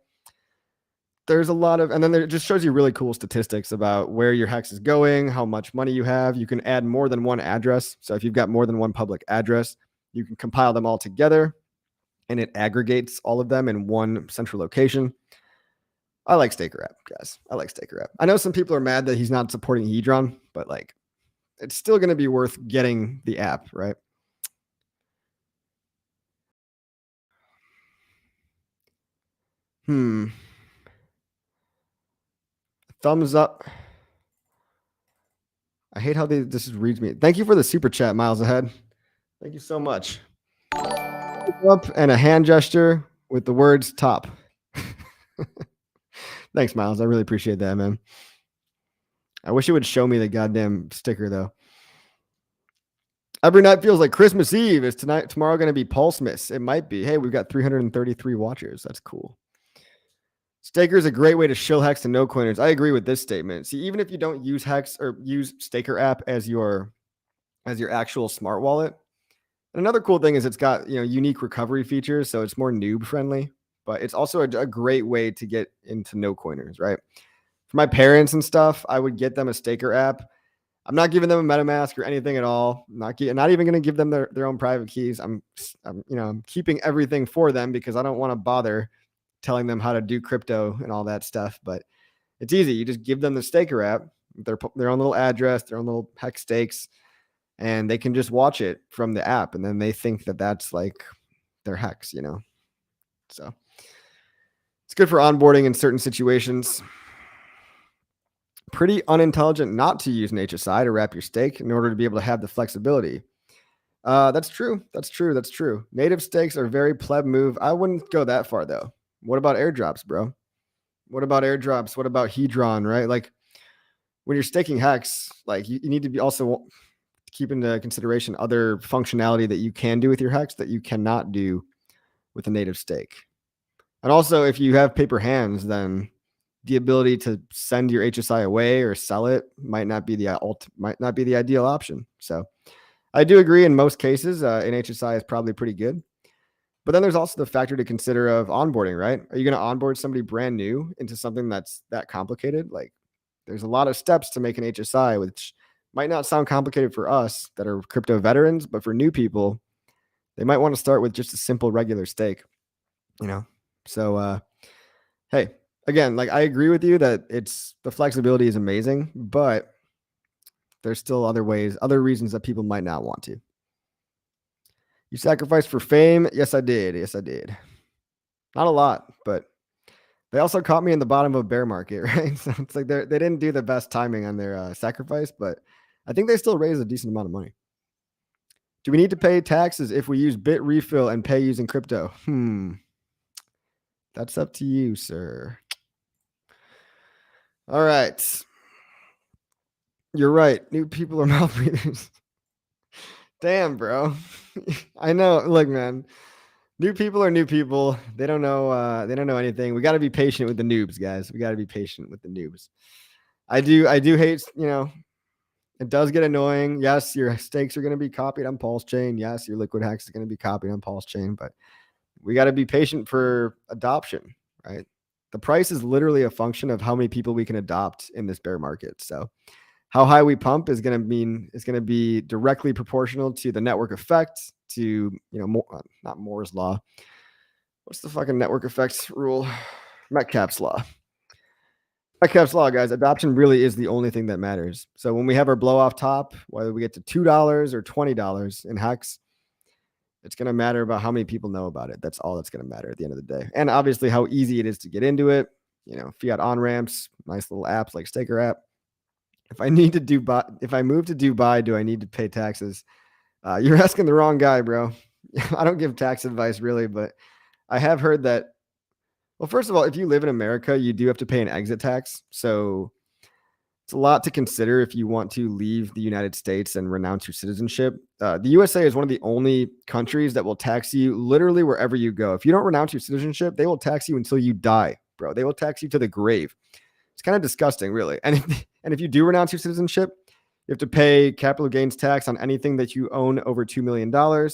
[SPEAKER 1] There's a lot of, and then it just shows you really cool statistics about where your Hex is going, how much money you have. You can add more than one address. So if you've got more than one public address, you can compile them all together and it aggregates all of them in one central location. I like Staker app, guys. I like Staker app. I know some people are mad that he's not supporting Hedron, but it's still going to be worth getting the app, right? Thumbs up. I hate how this reads me. Thank you for the super chat, Miles Ahead. Thank you so much. Up and a hand gesture with the words top. Thanks, Miles. I really appreciate that, man. I wish it would show me the goddamn sticker, though. Every night feels like Christmas Eve. Is tomorrow going to be Pulsemas? It might be. Hey, we've got 333 watchers. That's cool. Staker is a great way to shill Hex to no coiners. I agree with this statement. See, even if you don't use Hex or use Staker app as your actual smart wallet, and another cool thing is it's got unique recovery features, so it's more noob friendly. But it's also a great way to get into no coiners, right? For my parents and stuff, I would get them a Staker app. I'm not giving them a MetaMask or anything at all. Not even going to give them their own private keys. I'm keeping everything for them because I don't want to bother telling them how to do crypto and all that stuff. But it's easy. You just give them the Staker app, their own little address, their own little Hex stakes, and they can just watch it from the app. And then they think that that's their Hex, So it's good for onboarding in certain situations. Pretty unintelligent not to use an HSI to wrap your stake in order to be able to have the flexibility. That's true. That's true. That's true. Native stakes are very pleb move. I wouldn't go that far though. What about airdrops, bro? What about airdrops? What about Hedron, right? Like when you're staking Hex, like you need to be also keep into consideration other functionality that you can do with your Hex that you cannot do with a native stake. And also, if you have paper hands, then the ability to send your HSI away or sell it might not be the ideal option. So I do agree in most cases, an HSI is probably pretty good. But then there's also the factor to consider of onboarding, right? Are you going to onboard somebody brand new into something that's that complicated? Like there's a lot of steps to make an HSI, which might not sound complicated for us that are crypto veterans, but for new people, they might want to start with just a simple regular stake, you know? So, hey, again, like I agree with you that the flexibility is amazing, but there's still other reasons that people might not want to. You sacrificed for fame? Yes, I did. Yes, I did. Not a lot, but they also caught me in the bottom of a bear market, right? So it's like they didn't do the best timing on their sacrifice, but I think they still raised a decent amount of money. Do we need to pay taxes if we use Bit Refill and pay using crypto? That's up to you, sir. All right. You're right. New people are mouth breathers. Damn, bro. I know. Look, man. New people are new people. They don't know anything. We got to be patient with the noobs, guys. We got to be patient with the noobs. I do hate, it does get annoying. Yes, your stakes are going to be copied on PulseChain. Yes, your liquid hex is going to be copied on PulseChain, but we got to be patient for adoption, right? The price is literally a function of how many people we can adopt in this bear market. So how high we pump is going to be directly proportional to the network effect, to, not Moore's law. What's the fucking network effects rule? Metcalfe's law. Metcalfe's law, guys. Adoption really is the only thing that matters. So when we have our blow off top, whether we get to $2 or $20 in Hex, it's going to matter about how many people know about it. That's all that's going to matter at the end of the day. And obviously how easy it is to get into it. Fiat on ramps, nice little apps like Staker app. If I move to Dubai, do I need to pay taxes? You're asking the wrong guy, bro. I don't give tax advice really, but I have heard that. Well, first of all, if you live in America, you do have to pay an exit tax. So it's a lot to consider if you want to leave the United States and renounce your citizenship. The USA is one of the only countries that will tax you literally wherever you go. If you don't renounce your citizenship, they will tax you until you die, bro. They will tax you to the grave. It's kind of disgusting, really. And if you do renounce your citizenship, you have to pay capital gains tax on anything that you own over $2 million. You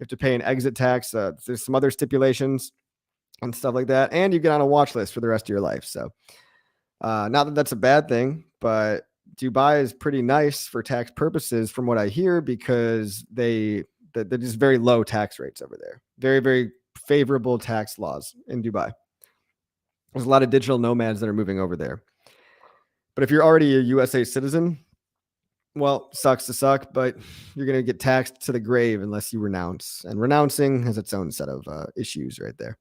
[SPEAKER 1] have to pay an exit tax. There's some other stipulations and stuff like that. And you get on a watch list for the rest of your life. So not that that's a bad thing, but Dubai is pretty nice for tax purposes from what I hear, because they're just very low tax rates over there. Very, very favorable tax laws in Dubai. There's a lot of digital nomads that are moving over there. But if you're already a USA citizen, well, sucks to suck, but you're going to get taxed to the grave unless you renounce. And renouncing has its own set of issues right there.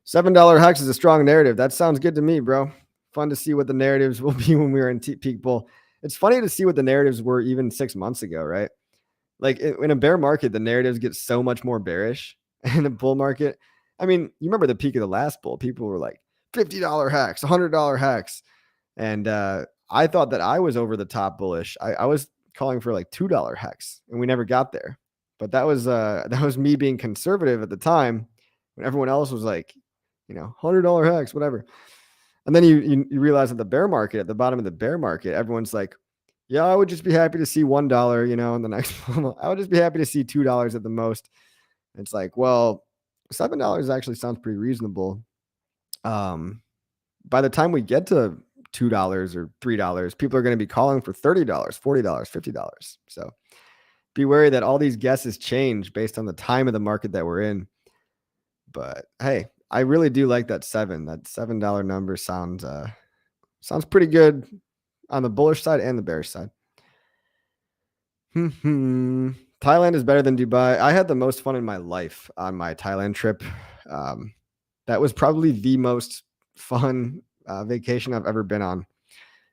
[SPEAKER 1] $7 Hex is a strong narrative. That sounds good to me, bro. Fun to see what the narratives will be when we were in peak bull. It's funny to see what the narratives were even 6 months ago, right? Like in a bear market, the narratives get so much more bearish. In a bull market, I mean, you remember the peak of the last bull, people were like $50 Hex, $100 Hex. And I thought that I was over the top bullish. I was calling for like $2 Hex, and we never got there. But that was me being conservative at the time when everyone else was like, $100 Hex, whatever. And then you realize at the bear market, at the bottom of the bear market, everyone's like, yeah, I would just be happy to see $1, in the next one. I would just be happy to see $2 at the most. It's like, well, $7 actually sounds pretty reasonable. By the time we get to $2 or $3, people are going to be calling for $30, $40, $50. So be wary that all these guesses change based on the time of the market that we're in. But hey, I really do like that $7 number sounds pretty good on the bullish side and the bearish side. Thailand is better than Dubai. I had the most fun in my life on my Thailand trip. That was probably the most fun vacation I've ever been on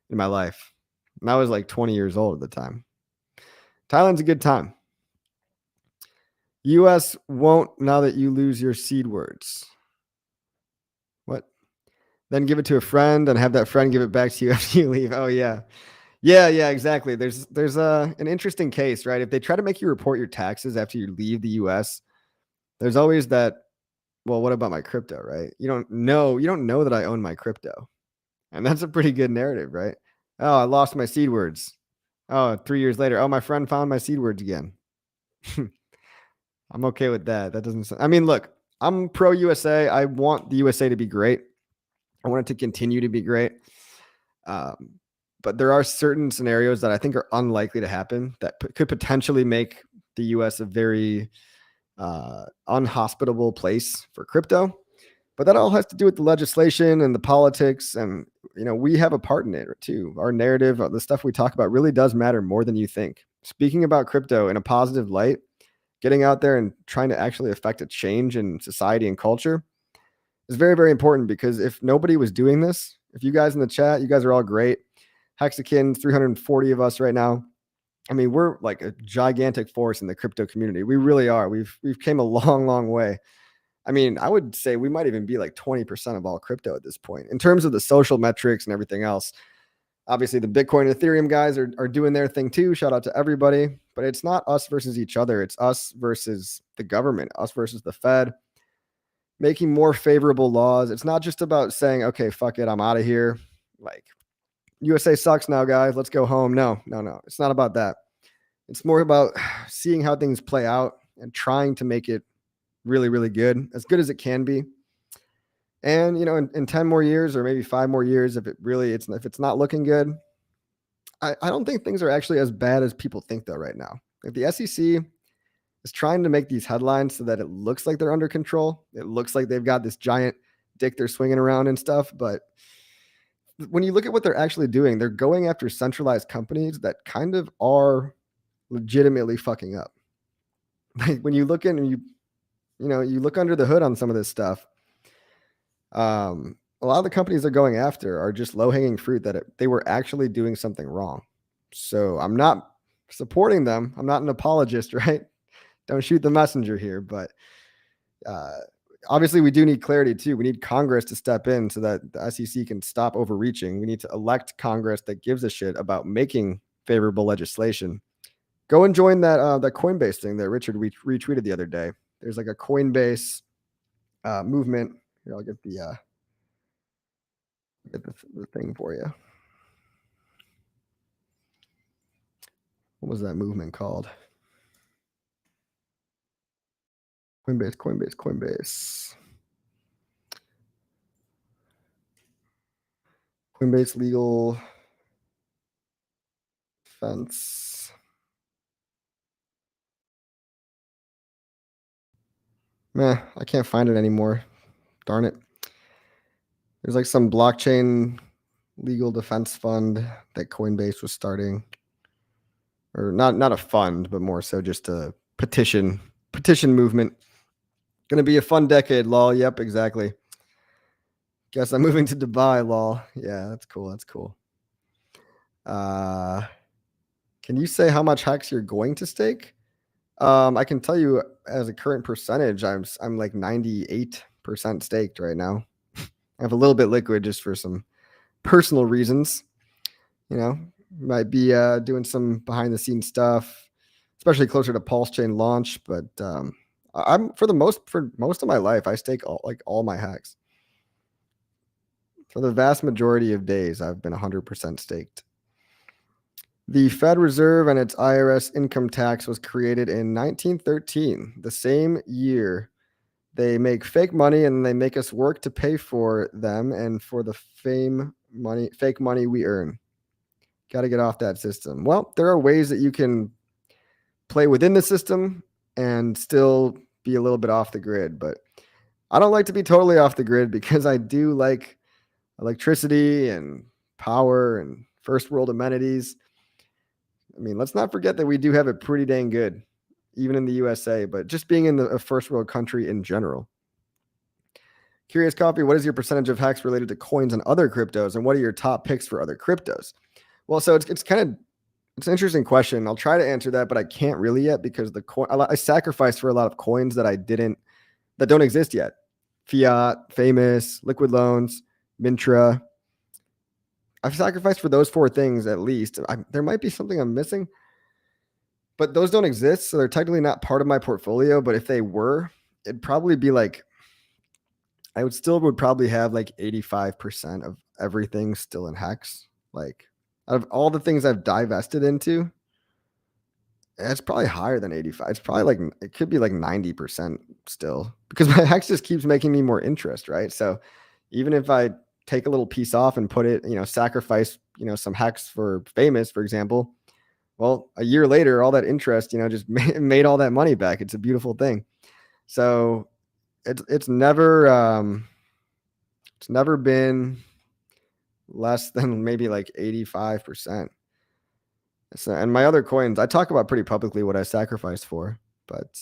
[SPEAKER 1] in my life. And I was like 20 years old at the time. Thailand's a good time. US won't now that you lose your seed words. What? Then give it to a friend and have that friend give it back to you after you leave. Oh yeah. Yeah, exactly. There's an interesting case, right? If they try to make you report your taxes after you leave the US, there's always that, well, what about my crypto, right? You don't know that I own my crypto. And that's a pretty good narrative, right? Oh, I lost my seed words. Oh, 3 years later, oh, my friend found my seed words again. I'm okay with that. That doesn't I mean, look, I'm pro USA. I want the USA to be great. I want it to continue to be great. But there are certain scenarios that I think are unlikely to happen that could potentially make the US a very unhospitable place for crypto. But that all has to do with the legislation and the politics. And, we have a part in it too. Our narrative, the stuff we talk about really does matter more than you think. Speaking about crypto in a positive light, getting out there and trying to actually affect a change in society and culture is very, very important, because if nobody was doing this, if you guys in the chat, you guys are all great. Hexakin, 340 of us right now. I mean, we're like a gigantic force in the crypto community. We really are. We've came a long, long way. I mean, I would say we might even be like 20% of all crypto at this point in terms of the social metrics and everything else. Obviously, the Bitcoin and Ethereum guys are doing their thing too. Shout out to everybody. But it's not us versus each other. It's us versus the government, us versus the Fed, making more favorable laws. It's not just about saying, okay, fuck it, I'm out of here. Like, USA sucks now, guys. Let's go home. No. It's not about that. It's more about seeing how things play out and trying to make it really, really good as it can be. And, in 10 more years or maybe 5 more years, if it's not looking good, I don't think things are actually as bad as people think though right now. If the SEC is trying to make these headlines so that it looks like they're under control, it looks like they've got this giant dick they're swinging around and stuff. But when you look at what they're actually doing, they're going after centralized companies that kind of are legitimately fucking up. Like when you look in and you look under the hood on some of this stuff, a lot of the companies they're going after are just low-hanging fruit that they were actually doing something wrong. So I'm not supporting them. I'm not an apologist, right? Don't shoot the messenger here. But obviously we do need clarity too. We need Congress to step in so that the SEC can stop overreaching. We need to elect Congress that gives a shit about making favorable legislation. Go and join that Coinbase thing that Richard retweeted the other day. There's like a Coinbase movement. Here, I'll get the thing for you. What was that movement called? Coinbase. Coinbase legal defense. Meh, I can't find it anymore. Darn it. There's like some blockchain legal defense fund that Coinbase was starting. Or not a fund, but more so just a petition movement. Gonna be a fun decade, lol. Yep, exactly. Guess I'm moving to Dubai, lol. Yeah, that's cool. Can you say how much Hex you're going to stake? I can tell you as a current percentage, I'm like 98% staked right now. I have a little bit liquid just for some personal reasons. Might be doing some behind the scenes stuff, especially closer to PulseChain launch. But I'm for most of my life, I stake all my Hex. For the vast majority of days, I've been 100% staked. The Fed Reserve and its IRS income tax was created in 1913, the same year. They make fake money and they make us work to pay for them and for the fake money we earn. Got to get off that system. Well, there are ways that you can play within the system and still be a little bit off the grid, but I don't like to be totally off the grid because I do like electricity and power and first world amenities. I mean, let's not forget that we do have it pretty dang good, even in the USA, but just being in a first world country in general. Curious Coffee, what is your percentage of Hex related to coins and other cryptos? And what are your top picks for other cryptos? Well, so it's kind of It's an interesting question. I'll try to answer that, but I can't really yet because the coin I sacrificed for a lot of coins that don't exist yet. Fiat, Famous, Liquid Loans, Mintra. I've sacrificed for those 4 things at least. There might be something I'm missing, but those don't exist, so they're technically not part of my portfolio. But if they were, it'd probably be like I would probably have like 85% of everything still in Hex. Like out of all the things I've divested into, it's probably higher than 85. It's probably like it could be like 90% still because my Hex just keeps making me more interest, right? So even if I take a little piece off and put it, sacrifice, some Hex for Famous, for example, well, a year later, all that interest, just made all that money back. It's a beautiful thing. So it's never been less than maybe like 85%. So, and my other coins, I talk about pretty publicly what I sacrificed for, but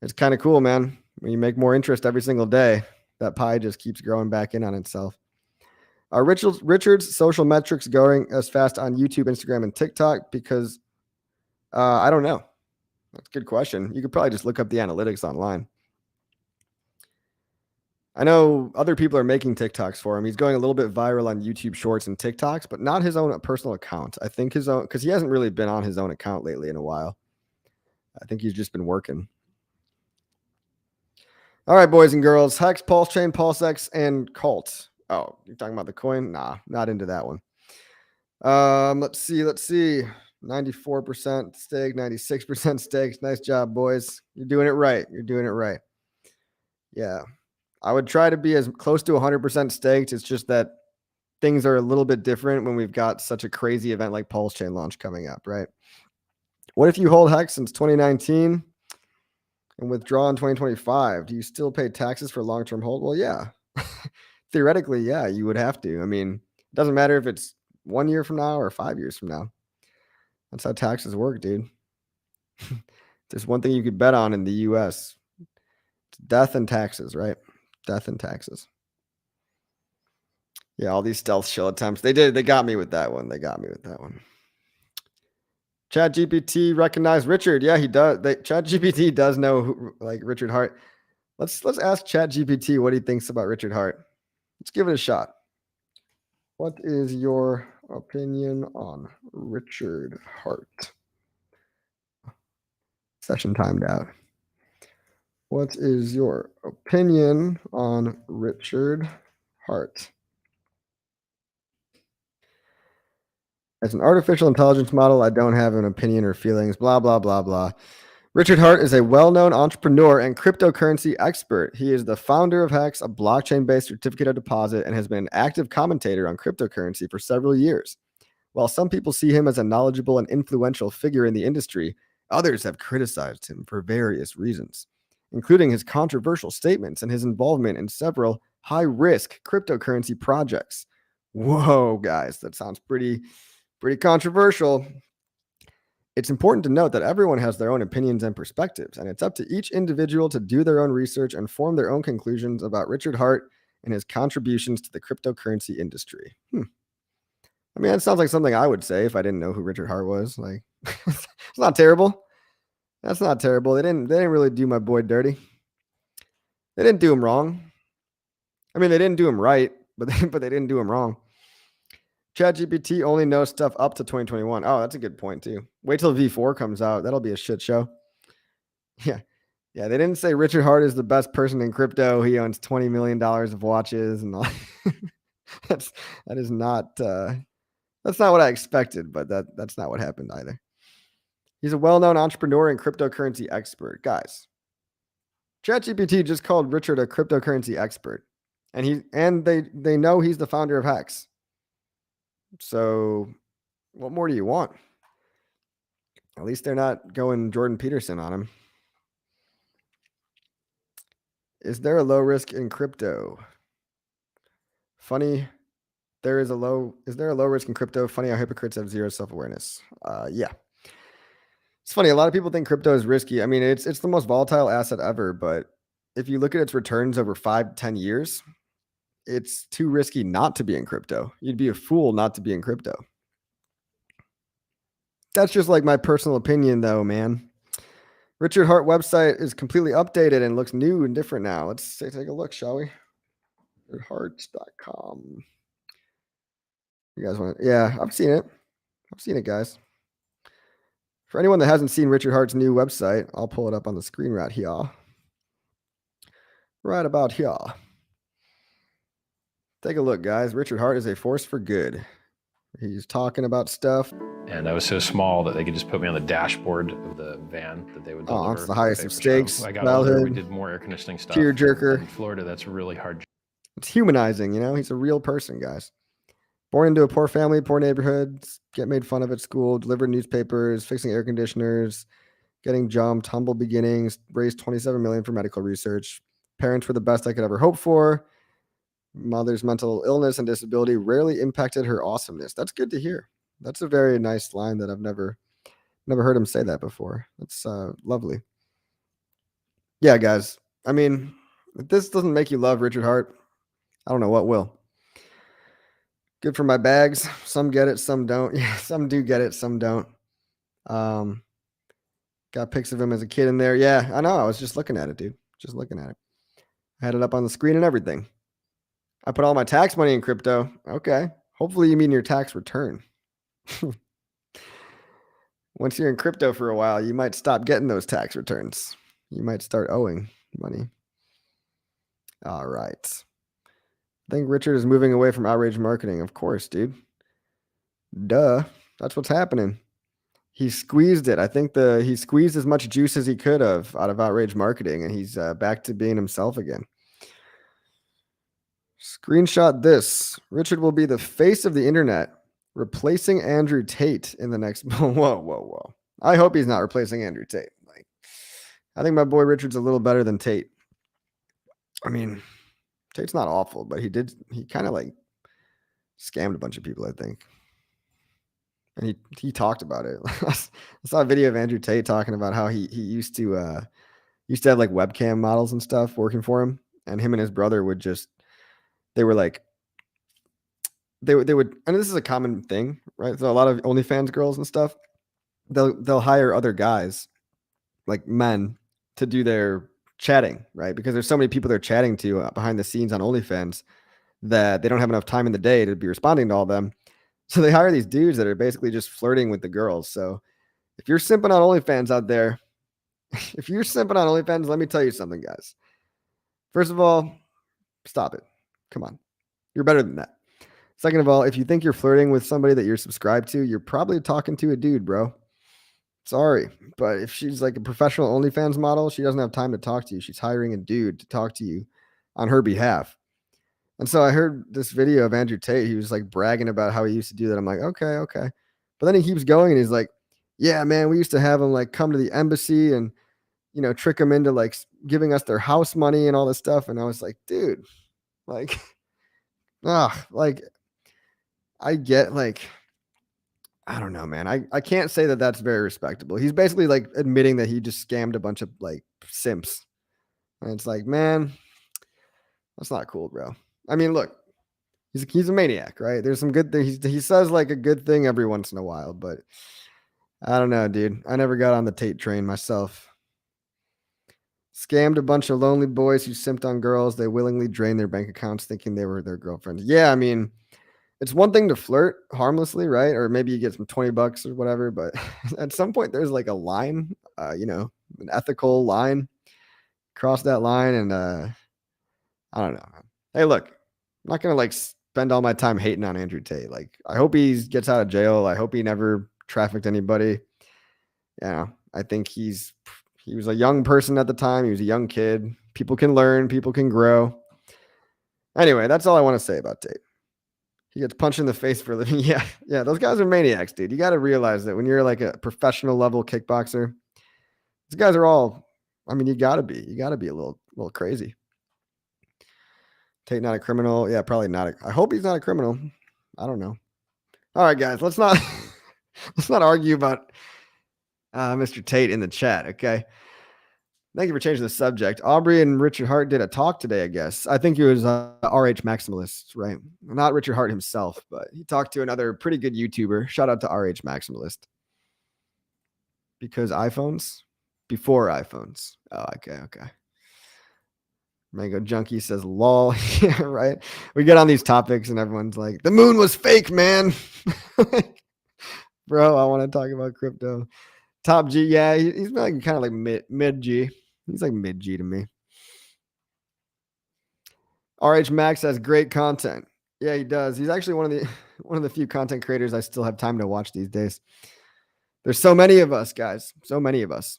[SPEAKER 1] it's kind of cool, man. When you make more interest every single day, that pie just keeps growing back in on itself. Are Richard's social metrics going as fast on YouTube, Instagram, and TikTok? Because I don't know. That's a good question. You could probably just look up the analytics online. I know other people are making TikToks for him. He's going a little bit viral on YouTube Shorts and TikToks, but not his own personal account. I think his own, because he hasn't really been on his own account lately in a while. I think he's just been working. All right, boys and girls. Hex, PulseChain, PulseX, and Cult. Oh, you're talking about the coin? Nah, not into that one. Let's see. 94% stake, 96% stakes. Nice job, boys. You're doing it right. Yeah. I would try to be as close to 100% staked. It's just that things are a little bit different when we've got such a crazy event like PulseChain launch coming up, right? What if you hold Hex since 2019 and withdraw in 2025? Do you still pay taxes for long-term hold? Well, yeah. Theoretically, yeah, you would have to. I mean, it doesn't matter if it's 1 year from now or 5 years from now. That's how taxes work, dude. There's one thing you could bet on in the US. It's death and taxes, right? Death and taxes. Yeah, all these stealth shill attempts. They got me with that one. ChatGPT recognized Richard. Yeah, he does. ChatGPT does know who, like Richard Hart. Let's ask ChatGPT what he thinks about Richard Hart. Let's give it a shot. What is your opinion on Richard Hart? Session timed out. What is your opinion on Richard Hart? As an artificial intelligence model, I don't have an opinion or feelings, blah, blah, blah, blah. Richard Hart is a well-known entrepreneur and cryptocurrency expert. He is the founder of Hex, a blockchain-based certificate of deposit, and has been an active commentator on cryptocurrency for several years. While some people see him as a knowledgeable and influential figure in the industry, others have criticized him for various reasons, including his controversial statements and his involvement in several high-risk cryptocurrency projects. Whoa, guys, that sounds pretty controversial. It's important to note that everyone has their own opinions and perspectives, and it's up to each individual to do their own research and form their own conclusions about Richard Hart and his contributions to the cryptocurrency industry. I mean, that sounds like something I would say if I didn't know who Richard Hart was. Like, it's not terrible. That's not terrible. They didn't really do my boy dirty. They didn't do him wrong. I mean, they didn't do him right, but they didn't do him wrong. ChatGPT only knows stuff up to 2021. Oh, that's a good point too. Wait till V4 comes out. That'll be a shit show. Yeah. They didn't say Richard Hart is the best person in crypto. He owns $20 million of watches and all. That's not what I expected, but that's not what happened either. He's a well-known entrepreneur and cryptocurrency expert. Guys, ChatGPT just called Richard a cryptocurrency expert. And they know he's the founder of Hex. So what more do you want? At least they're not going Jordan Peterson on him. Is there a low risk in crypto? Funny. Is there a low risk in crypto? Funny how hypocrites have zero self-awareness. Yeah. It's funny. A lot of people think crypto is risky. I mean, it's the most volatile asset ever, but if you look at its returns over 5-10 years, it's too risky not to be in crypto. You'd be a fool not to be in crypto. That's just like my personal opinion, though, man. Richard Hart website is completely updated and looks new and different now. Let's take a look, shall we? RichardHart.com. You guys want it? Yeah, I've seen it. I've seen it, guys. For anyone that hasn't seen Richard Hart's new website, I'll pull it up on the screen right here. Right about here. Take a look, guys. Richard Hart is a force for good. He's talking about stuff.
[SPEAKER 2] And I was so small that they could just put me on the dashboard of the van that they would deliver.
[SPEAKER 1] Oh, it's the highest of stakes.
[SPEAKER 2] So I got older, we did more air conditioning stuff.
[SPEAKER 1] Tearjerker.
[SPEAKER 2] In Florida, that's really hard.
[SPEAKER 1] It's humanizing, you know? He's a real person, guys. Born into a poor family, poor neighborhoods, get made fun of at school, delivered newspapers, fixing air conditioners, getting jumped, humble beginnings, raised $27 million for medical research. Parents were the best I could ever hope for. Mother's mental illness and disability rarely impacted her awesomeness. That's good to hear. That's a very nice line that I've never heard him say that before. That's lovely. Yeah, guys. I mean, if this doesn't make you love Richard Hart, I don't know what will. Good for my bags. Some get it, some don't. Yeah, some do get it, some don't. Got pics of him as a kid in there. Yeah, I know. I was just looking at it, dude. Just looking at it. I had it up on the screen and everything. I put all my tax money in crypto. Okay. Hopefully you mean your tax return. Once you're in crypto for a while, you might stop getting those tax returns. You might start owing money. All right. I think Richard is moving away from outrage marketing. Of course, dude. Duh. That's what's happening. He squeezed it. I think he squeezed as much juice as he could have out of outrage marketing, and he's back to being himself again. Screenshot this. Richard will be the face of the internet, replacing Andrew Tate in the next. Whoa. I hope he's not replacing Andrew Tate. Like, I think my boy Richard's a little better than Tate. I mean, Tate's not awful, but he kind of like scammed a bunch of people, I think. And he talked about it. I saw a video of Andrew Tate talking about how he used to have like webcam models and stuff working for him, and him and his brother would just they would, and this is a common thing, right? So a lot of OnlyFans girls and stuff, they'll hire other guys, like men, to do their chatting, right? Because there's so many people they're chatting to behind the scenes on OnlyFans that they don't have enough time in the day to be responding to all of them. So they hire these dudes that are basically just flirting with the girls. So if you're simping on OnlyFans out there, let me tell you something, guys. First of all, stop it. Come on. You're better than that. Second of all, if you think you're flirting with somebody that you're subscribed to, you're probably talking to a dude, bro. Sorry. But if she's like a professional OnlyFans model, she doesn't have time to talk to you. She's hiring a dude to talk to you on her behalf. And so I heard this video of Andrew Tate. He was like bragging about how he used to do that. I'm like, okay. But then he keeps going and he's like, yeah, man, we used to have him like come to the embassy and, you know, trick them into like giving us their house money and all this stuff. And I was like, dude, like, like I get like, I don't know, man. I can't say that that's very respectable. He's basically like admitting that he just scammed a bunch of like simps. And it's like, man, that's not cool, bro. I mean, look, he's a maniac, right? There's some good things. He says like a good thing every once in a while, but I don't know, dude. I never got on the Tate train myself. Scammed a bunch of lonely boys who simped on girls. They willingly drained their bank accounts thinking they were their girlfriends. Yeah, I mean, it's one thing to flirt harmlessly, right? Or maybe you get some $20 or whatever, but at some point there's like a line, an ethical line. Cross that line and I don't know. Hey, look, I'm not going to like spend all my time hating on Andrew Tate. Like, I hope he gets out of jail. I hope he never trafficked anybody. Yeah, I think he was a young person at the time. He was a young kid. People can learn. People can grow. Anyway, that's all I want to say about Tate. He gets punched in the face for a living. Yeah, those guys are maniacs, dude. You got to realize that when you're like a professional level kickboxer, these guys are all, I mean, you got to be a little crazy. Tate not a criminal. Yeah, probably not. I hope he's not a criminal. I don't know. All right, guys, let's not argue about Mr. Tate in the chat, okay? Thank you for changing the subject. Aubrey and Richard Hart did a talk today, I guess. I think it was RH Maximalist, right? Not Richard Hart himself, but he talked to another pretty good YouTuber. Shout out to RH Maximalist. Because iPhones? Before iPhones. Oh, okay. Mango Junkie says, lol. Yeah, right. We get on these topics and everyone's like, the moon was fake, man. Bro, I want to talk about crypto. Top G. Yeah, he's like kind of like mid G. He's like mid G to me. RH Max has great content. Yeah, he does. He's actually one of the few content creators I still have time to watch these days. There's so many of us, guys. So many of us.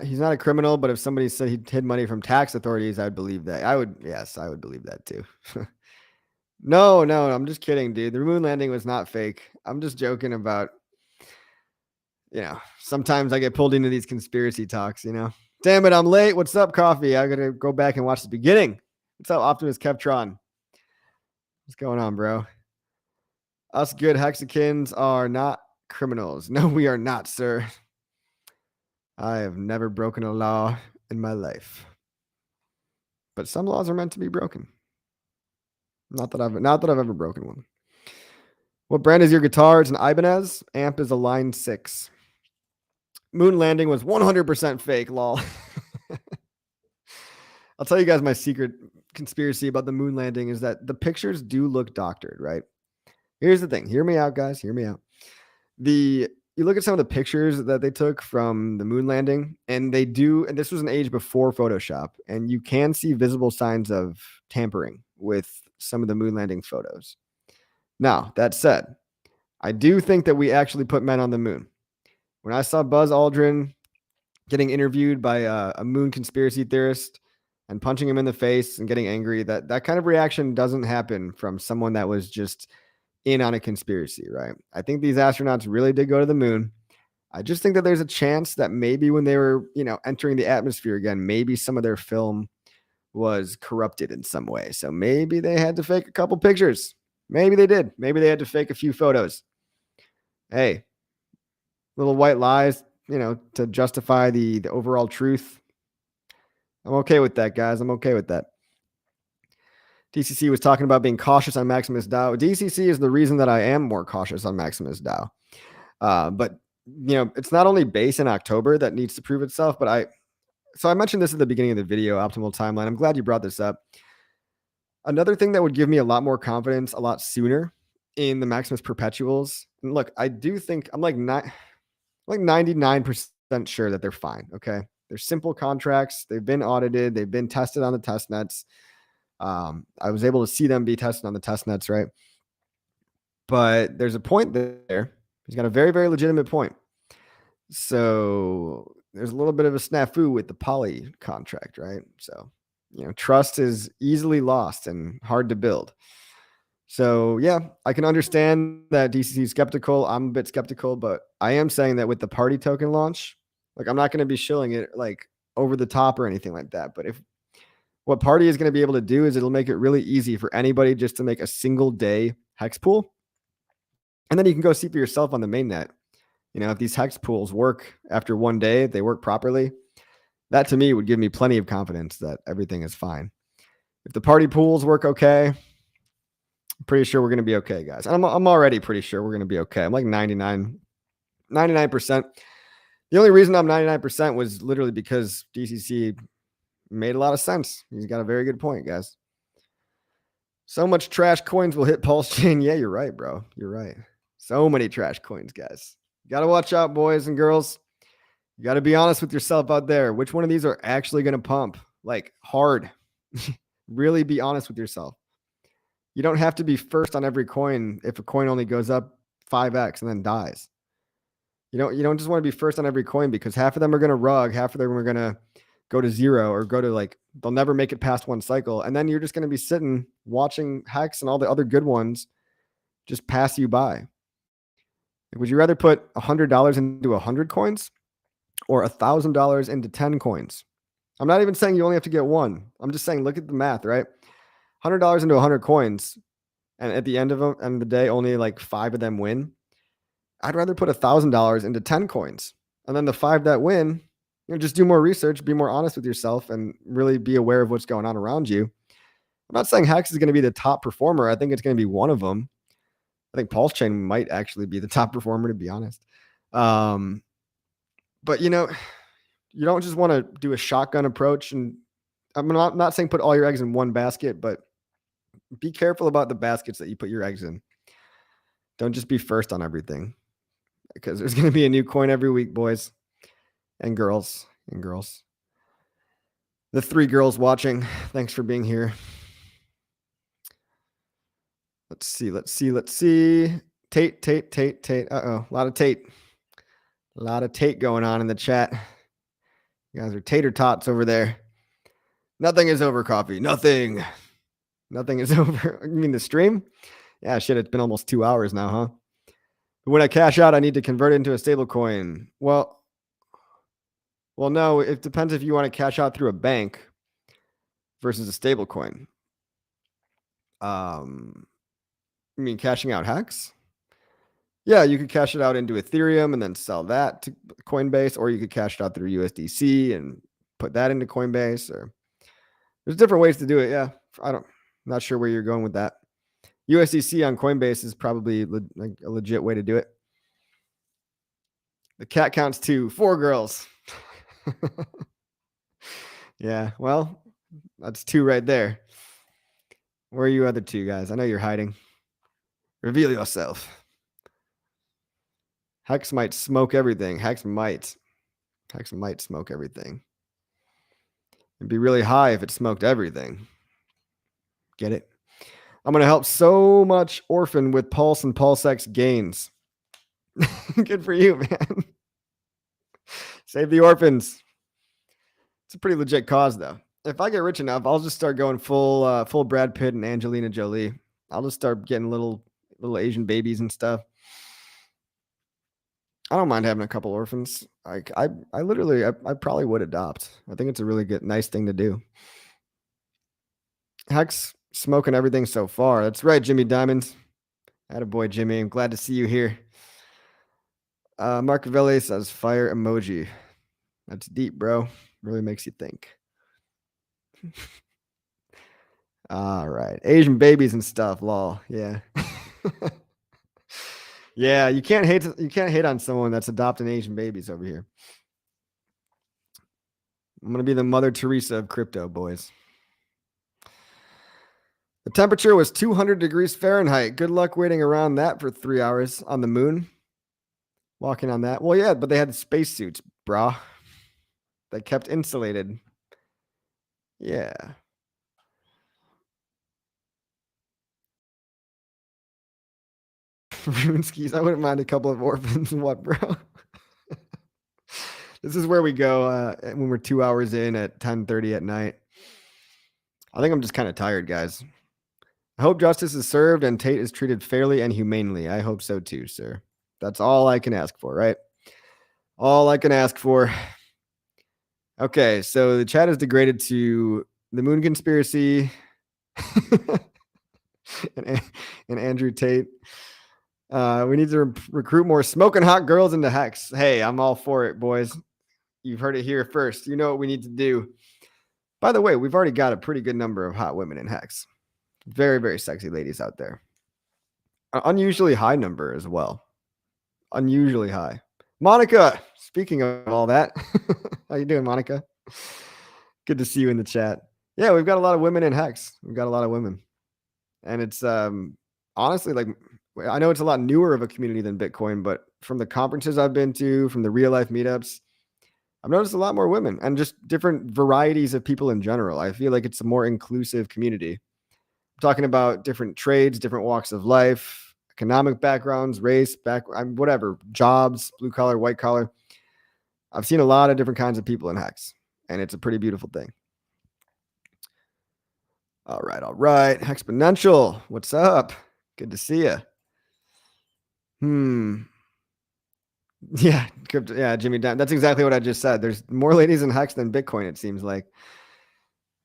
[SPEAKER 1] He's not a criminal, but if somebody said he hid money from tax authorities, I'd believe that. I would believe that too. No, I'm just kidding, dude. The moon landing was not fake. I'm just joking about, sometimes I get pulled into these conspiracy talks, Damn it, I'm late. What's up, Coffee? I gotta go back and watch the beginning. What's up, Optimus Kevtron? What's going on, bro? Us good Hexicans are not criminals. No, we are not, sir. I have never broken a law in my life. But some laws are meant to be broken. Not that I've ever broken one. What brand is your guitar? It's an Ibanez. Amp is a Line 6. Moon landing was 100% fake, lol. I'll tell you guys my secret conspiracy about the moon landing is that the pictures do look doctored, right? Here's the thing. Hear me out, guys. Hear me out. You look at some of the pictures that they took from the moon landing, and this was an age before Photoshop, and you can see visible signs of tampering with some of the moon landing photos. Now, that said, I do think that we actually put men on the moon. When I saw Buzz Aldrin getting interviewed by a moon conspiracy theorist and punching him in the face and getting angry, that kind of reaction doesn't happen from someone that was just in on a conspiracy, right? I think these astronauts really did go to the moon. I just think that there's a chance that maybe when they were, entering the atmosphere again, maybe some of their film was corrupted in some way. So maybe they had to fake a couple pictures. Maybe they did. Maybe they had to fake a few photos. Hey, little white lies, to justify the overall truth. I'm okay with that, guys. I'm okay with that. DCC was talking about being cautious on Maximus DAO. DCC is the reason that I am more cautious on Maximus DAO. But it's not only base in October that needs to prove itself, but I mentioned this at the beginning of the video, optimal timeline. I'm glad you brought this up. Another thing that would give me a lot more confidence a lot sooner in the Maximus perpetuals. And look, I do think I'm like 99% sure that they're fine. Okay. They're simple contracts. They've been audited. They've been tested on the test nets. I was able to see them be tested on the test nets, right? But there's a point there. He's got a very, very legitimate point. So there's a little bit of a snafu with the poly contract, right? So, trust is easily lost and hard to build. So yeah, I can understand that DCC is skeptical. I'm a bit skeptical, but I am saying that with the party token launch, like I'm not going to be shilling it like over the top or anything like that. But what party is going to be able to do is it'll make it really easy for anybody just to make a single day hex pool. And then you can go see for yourself on the mainnet. If these hex pools work after one day, they work properly. That to me would give me plenty of confidence that everything is fine. If the party pools work okay, I'm pretty sure we're going to be okay, guys. And I'm already pretty sure we're going to be okay. I'm like 99%. The only reason I'm 99% was literally because DCC made a lot of sense. He's got a very good point, guys. So much trash coins will hit PulseChain. Yeah, you're right, bro. You're right. So many trash coins, guys. You got to watch out, boys and girls. You got to be honest with yourself out there. Which one of these are actually going to pump? Like hard. Really be honest with yourself. You don't have to be first on every coin if a coin only goes up 5x and then dies. You don't just want to be first on every coin because half of them are going to rug, half of them are going to go to zero or go to they'll never make it past one cycle. And then you're just going to be sitting watching Hex and all the other good ones just pass you by. Would you rather put $100 into 100 coins or $1,000 into 10 coins? I'm not even saying you only have to get one. I'm just saying, look at the math, right? $100 into 100 coins. And at the end of the day, only like 5 of them win. I'd rather put $1,000 into 10 coins. And then the 5 that win, just do more research, be more honest with yourself, and really be aware of what's going on around you. I'm not saying Hex is going to be the top performer. I think it's going to be one of them. I think PulseChain might actually be the top performer, to be honest. But you know, you don't just want to do a shotgun approach. And I'm not saying put all your eggs in one basket, but be careful about the baskets that you put your eggs in. Don't just be first on everything, because there's going to be a new coin every week, boys and girls and girls. The 3 girls watching, thanks for being here. Let's see. Tate. Uh-oh, a lot of Tate. A lot of Tate going on in the chat. You guys are tater tots over there. Nothing is over, coffee. Nothing is over. You mean the stream? Yeah, shit, it's been almost 2 hours now, huh? But when I cash out, I need to convert it into a stable coin. Well, no, it depends if you want to cash out through a bank versus a stable coin. You mean cashing out Hex? Yeah, you could cash it out into Ethereum and then sell that to Coinbase, or you could cash it out through USDC and put that into Coinbase. Or there's different ways to do it. Yeah, not sure where you're going with that. USDC on Coinbase is probably like a legit way to do it. The cat counts to 4 girls. Yeah, well, that's 2 right there. Where are you other 2 guys? I know you're hiding. Reveal yourself. Hex might smoke everything. Hex might smoke everything. It'd be really high if it smoked everything. Get it? I'm going to help so much orphan with Pulse and PulseX gains. Good for you, man. Save the orphans. It's a pretty legit cause, though. If I get rich enough, I'll just start going full Brad Pitt and Angelina Jolie. I'll just start getting little Asian babies and stuff. I don't mind having a couple orphans. I probably would adopt. I think it's a really nice thing to do. Hex smoking everything so far. That's right, Jimmy Diamonds. Attaboy, Jimmy. I'm glad to see you here. Marcavelli says fire emoji. That's deep, bro. Really makes you think. All right. Asian babies and stuff, lol. Yeah. Yeah, you can't hate on someone that's adopting Asian babies over here. I'm gonna be the Mother Teresa of crypto, boys. The temperature was 200 degrees Fahrenheit. Good luck waiting around that for 3 hours on the moon. Walking on that. Well, yeah, but they had spacesuits, brah. They kept insulated. Yeah. Runeskies. I wouldn't mind a couple of orphans. What, bro? This is where we go when we're 2 hours in at 10:30 at night. I think I'm just kind of tired, guys. I hope justice is served and Tate is treated fairly and humanely. I hope so too, sir. That's all I can ask for, right? All I can ask for. Okay, so the chat is degraded to the moon conspiracy and Andrew Tate. We need to recruit more smoking hot girls into Hex. Hey, I'm all for it, boys. You've heard it here first. You know what we need to do. By the way, we've already got a pretty good number of hot women in Hex. Very, very sexy ladies out there. An unusually high number as well. Unusually high. Monica, speaking of all that, how you doing, Monica? Good to see you in the chat. Yeah, we've got a lot of women in Hex. We've got a lot of women. And it's honestly, like, I know it's a lot newer of a community than Bitcoin, but from the conferences I've been to, from the real life meetups, I've noticed a lot more women and just different varieties of people in general. I feel like it's a more inclusive community. I'm talking about different trades, different walks of life, economic backgrounds, race, whatever, jobs, blue collar, white collar. I've seen a lot of different kinds of people in Hex, and it's a pretty beautiful thing. All right. Exponential, what's up? Good to see you. Yeah, crypto. Yeah, Jimmy. That's exactly what I just said. There's more ladies in Hex than Bitcoin, it seems like.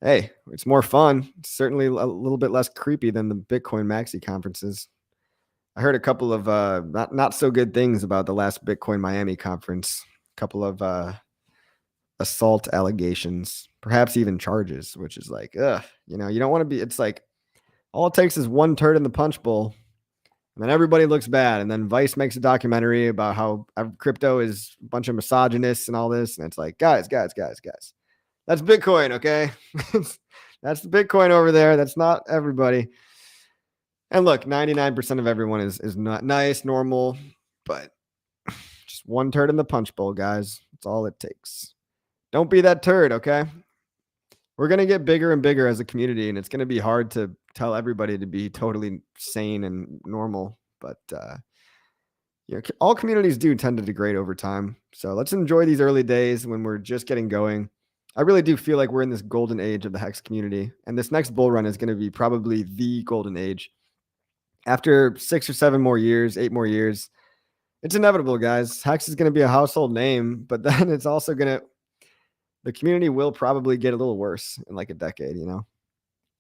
[SPEAKER 1] Hey, it's more fun. It's certainly a little bit less creepy than the Bitcoin Maxi conferences. I heard a couple of not so good things about the last Bitcoin Miami conference. A couple of assault allegations, perhaps even charges, which is like, you don't want to be. It's like all it takes is one turd in the punch bowl, And then everybody looks bad. And then Vice makes a documentary about how crypto is a bunch of misogynists and all this. And it's like, guys. That's Bitcoin, okay? That's the Bitcoin over there. That's not everybody. And look, 99% of everyone is not nice, normal, but just one turd in the punch bowl, guys. That's all it takes. Don't be that turd, okay? We're going to get bigger and bigger as a community, and it's going to be hard to tell everybody to be totally sane and normal. But all communities do tend to degrade over time. So let's enjoy these early days when we're just getting going. I really do feel like we're in this golden age of the Hex community, and this next bull run is going to be probably the golden age. After 6 or 7 more years, 8 more years, it's inevitable, guys. Hex is going to be a household name, but then it's also the community will probably get a little worse in like a decade, you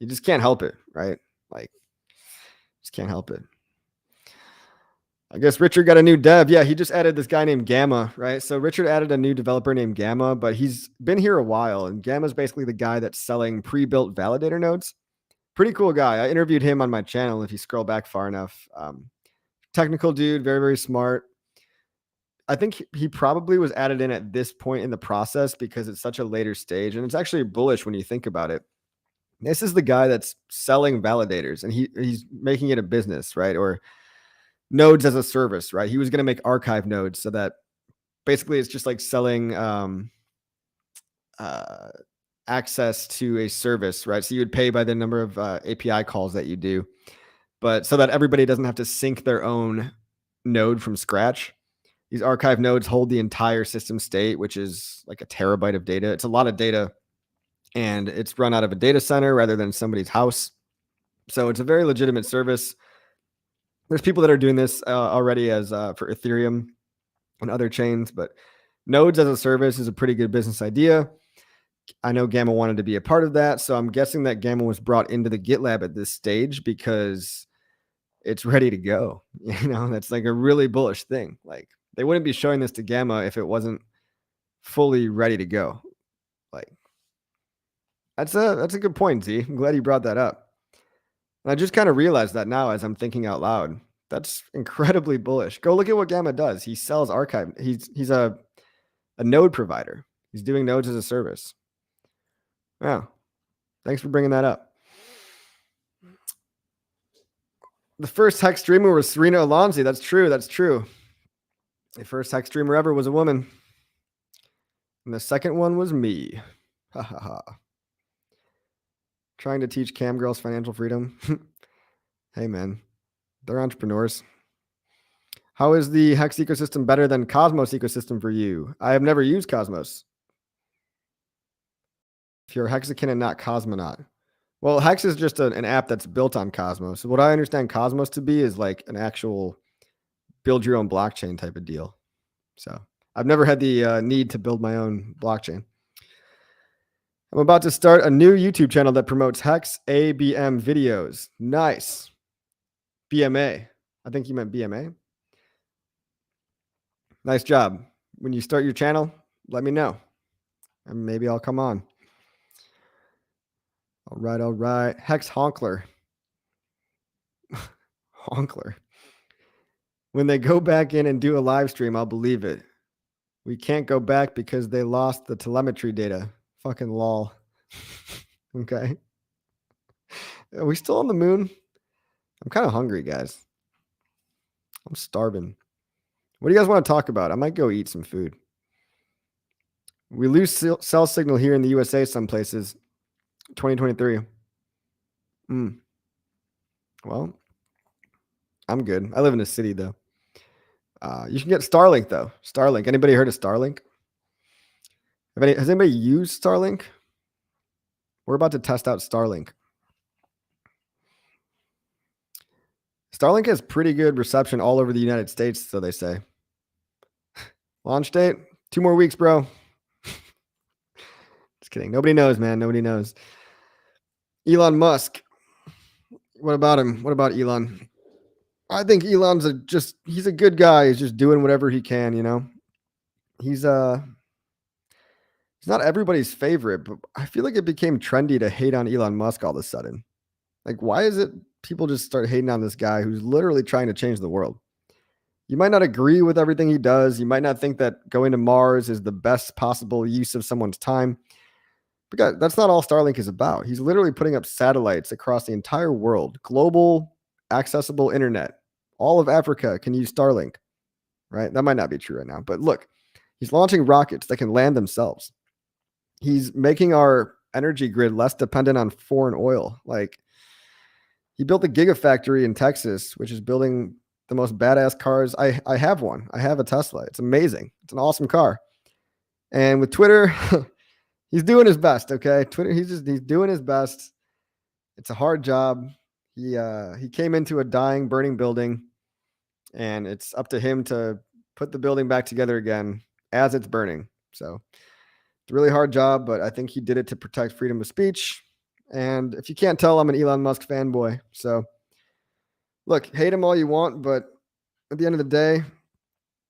[SPEAKER 1] just can't help it, right? Like, just can't help it. I guess Richard got a new dev. Yeah, he just added this guy named Gamma, right? So Richard added a new developer named Gamma, but he's been here a while, and Gamma is basically the guy that's selling pre-built validator nodes. Pretty cool guy. I interviewed him on my channel if you scroll back far enough. Technical dude, very, very smart. I think he probably was added in at this point in the process because it's such a later stage, and it's actually bullish when you think about it. This is the guy that's selling validators, and he's making it a business, right? Or nodes as a service, right? He was going to make archive nodes so that basically it's just like selling access to a service, right? So you would pay by the number of API calls that you do, but so that everybody doesn't have to sync their own node from scratch. These archive nodes hold the entire system state, which is like a terabyte of data. It's a lot of data, and it's run out of a data center rather than somebody's house. So it's a very legitimate service. There's people that are doing this already as for Ethereum and other chains, but nodes as a service is a pretty good business idea. I know Gamma wanted to be a part of that, so I'm guessing that Gamma was brought into the GitLab at this stage because it's ready to go. That's like a really bullish thing. Like, they wouldn't be showing this to Gamma if it wasn't fully ready to go. Like, that's a good point, Z. I'm glad you brought that up. And I just kind of realized that now as I'm thinking out loud. That's incredibly bullish. Go look at what Gamma does. He sells archive. He's a node provider. He's doing nodes as a service. Wow. Thanks for bringing that up. The first Hex streamer was Serena Alonzi. That's true. The first Hex streamer ever was a woman. And the second one was me. Ha ha ha. Trying to teach cam girls financial freedom. Hey, man. They're entrepreneurs. How is the Hex ecosystem better than Cosmos ecosystem for you? I have never used Cosmos. If you're a Hexakin and not Cosmonaut. Well, Hex is just an app that's built on Cosmos. So what I understand Cosmos to be is like an actual build your own blockchain type of deal. So I've never had the need to build my own blockchain. I'm about to start a new YouTube channel that promotes Hex ABM videos. Nice. BMA. I think you meant BMA. Nice job. When you start your channel, let me know, and maybe I'll come on. All right. Hex Honkler. Honkler. When they go back in and do a live stream, I'll believe it. We can't go back because they lost the telemetry data. Fucking lol. Okay. Are we still on the moon? I'm kind of hungry, guys. I'm starving. What do you guys want to talk about? I might go eat some food. We lose cell signal here in the USA some places. 2023. Well, I'm good. I live in a city, though. You can get Starlink, though. Starlink. Anybody heard of Starlink? Has anybody used Starlink? We're about to test out Starlink. Starlink has pretty good reception all over the United States, so they say. Launch date? 2 more weeks, bro. Just kidding. Nobody knows, man. Nobody knows. Elon Musk. What about him? What about Elon? I think Elon's he's a good guy. He's just doing whatever he can, He's not everybody's favorite, but I feel like it became trendy to hate on Elon Musk all of a sudden. Like, why is it people just start hating on this guy who's literally trying to change the world. You might not agree with everything he does. You might not think that going to Mars is the best possible use of someone's time. But guys, that's not all Starlink is about. He's literally putting up satellites across the entire world, global, accessible internet. All of Africa can use Starlink, right? That might not be true right now. But look, he's launching rockets that can land themselves. He's making our energy grid less dependent on foreign oil. Like, he built a gigafactory in Texas, which is building the most badass cars. I have one. I have a Tesla. It's amazing. It's an awesome car. And with Twitter, he's doing his best. Okay, Twitter. He's doing his best. It's a hard job. He came into a dying, burning building, and it's up to him to put the building back together again as it's burning. So it's a really hard job, but I think he did it to protect freedom of speech. And if you can't tell, I'm an Elon Musk fanboy. So look, hate him all you want, but at the end of the day,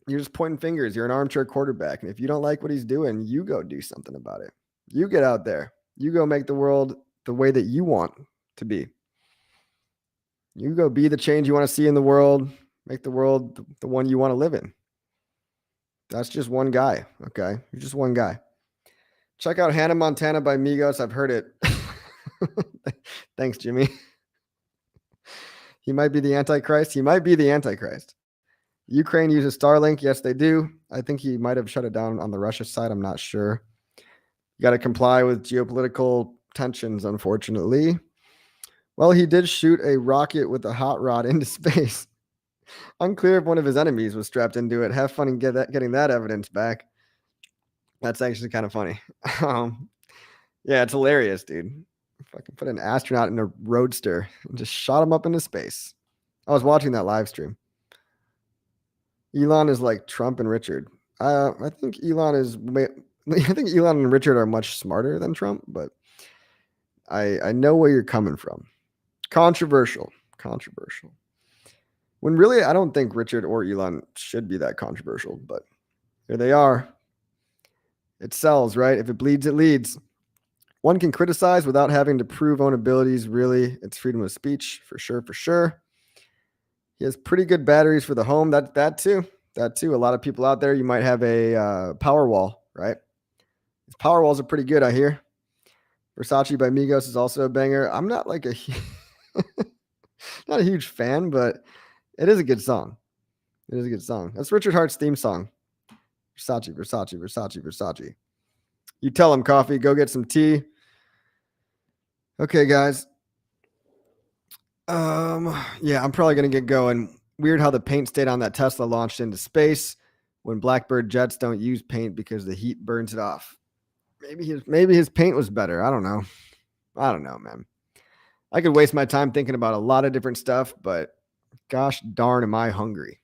[SPEAKER 1] you're just pointing fingers. You're an armchair quarterback. And if you don't like what he's doing, you go do something about it. You get out there. You go make the world the way that you want to be. You go be the change you want to see in the world. Make the world the one you want to live in. That's just one guy, okay? You're just one guy. Check out Hannah Montana by Migos. I've heard it. Thanks, Jimmy. He might be the Antichrist. He might be the Antichrist. Ukraine uses Starlink. Yes, they do. I think he might have shut it down on the Russia side. I'm not sure. You got to comply with geopolitical tensions, unfortunately. Well, he did shoot a rocket with a hot rod into space. Unclear if one of his enemies was strapped into it. Have fun in getting that evidence back. That's actually kind of funny. Yeah, it's hilarious, dude. Fucking put an astronaut in a roadster and just shot him up into space. I was watching that live stream. Elon is like Trump and Richard. I think Elon and Richard are much smarter than Trump, but I know where you're coming from. Controversial. When really, I don't think Richard or Elon should be that controversial, but here they are. It sells, right? If it bleeds, it leads. One can criticize without having to prove own abilities. Really, it's freedom of speech, for sure. He has pretty good batteries for the home. That too. A lot of people out there, you might have a power wall, right? His power walls are pretty good, I hear. Versace by Migos is also a banger. I'm not like not a huge fan, but it is a good song. That's Richard Hart's theme song. Versace. You tell him, Coffee. Go get some tea. Okay, guys. Yeah, I'm probably gonna get going. Weird how the paint stayed on that Tesla launched into space when Blackbird jets don't use paint because the heat burns it off. Maybe his paint was better. I don't know, man. I could waste my time thinking about a lot of different stuff, but gosh darn, am I hungry.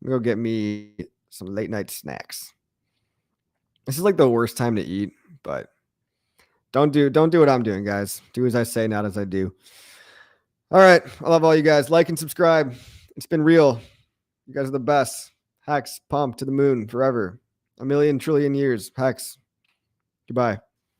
[SPEAKER 1] I'm gonna go get me some late night snacks. This is like the worst time to eat, but don't do what I'm doing, guys. Do as I say, not as I do. All right. I love all you guys. Like and subscribe. It's been real. You guys are the best. Hex, pump to the moon forever. 1,000,000,000,000,000,000 years. Hex. Goodbye.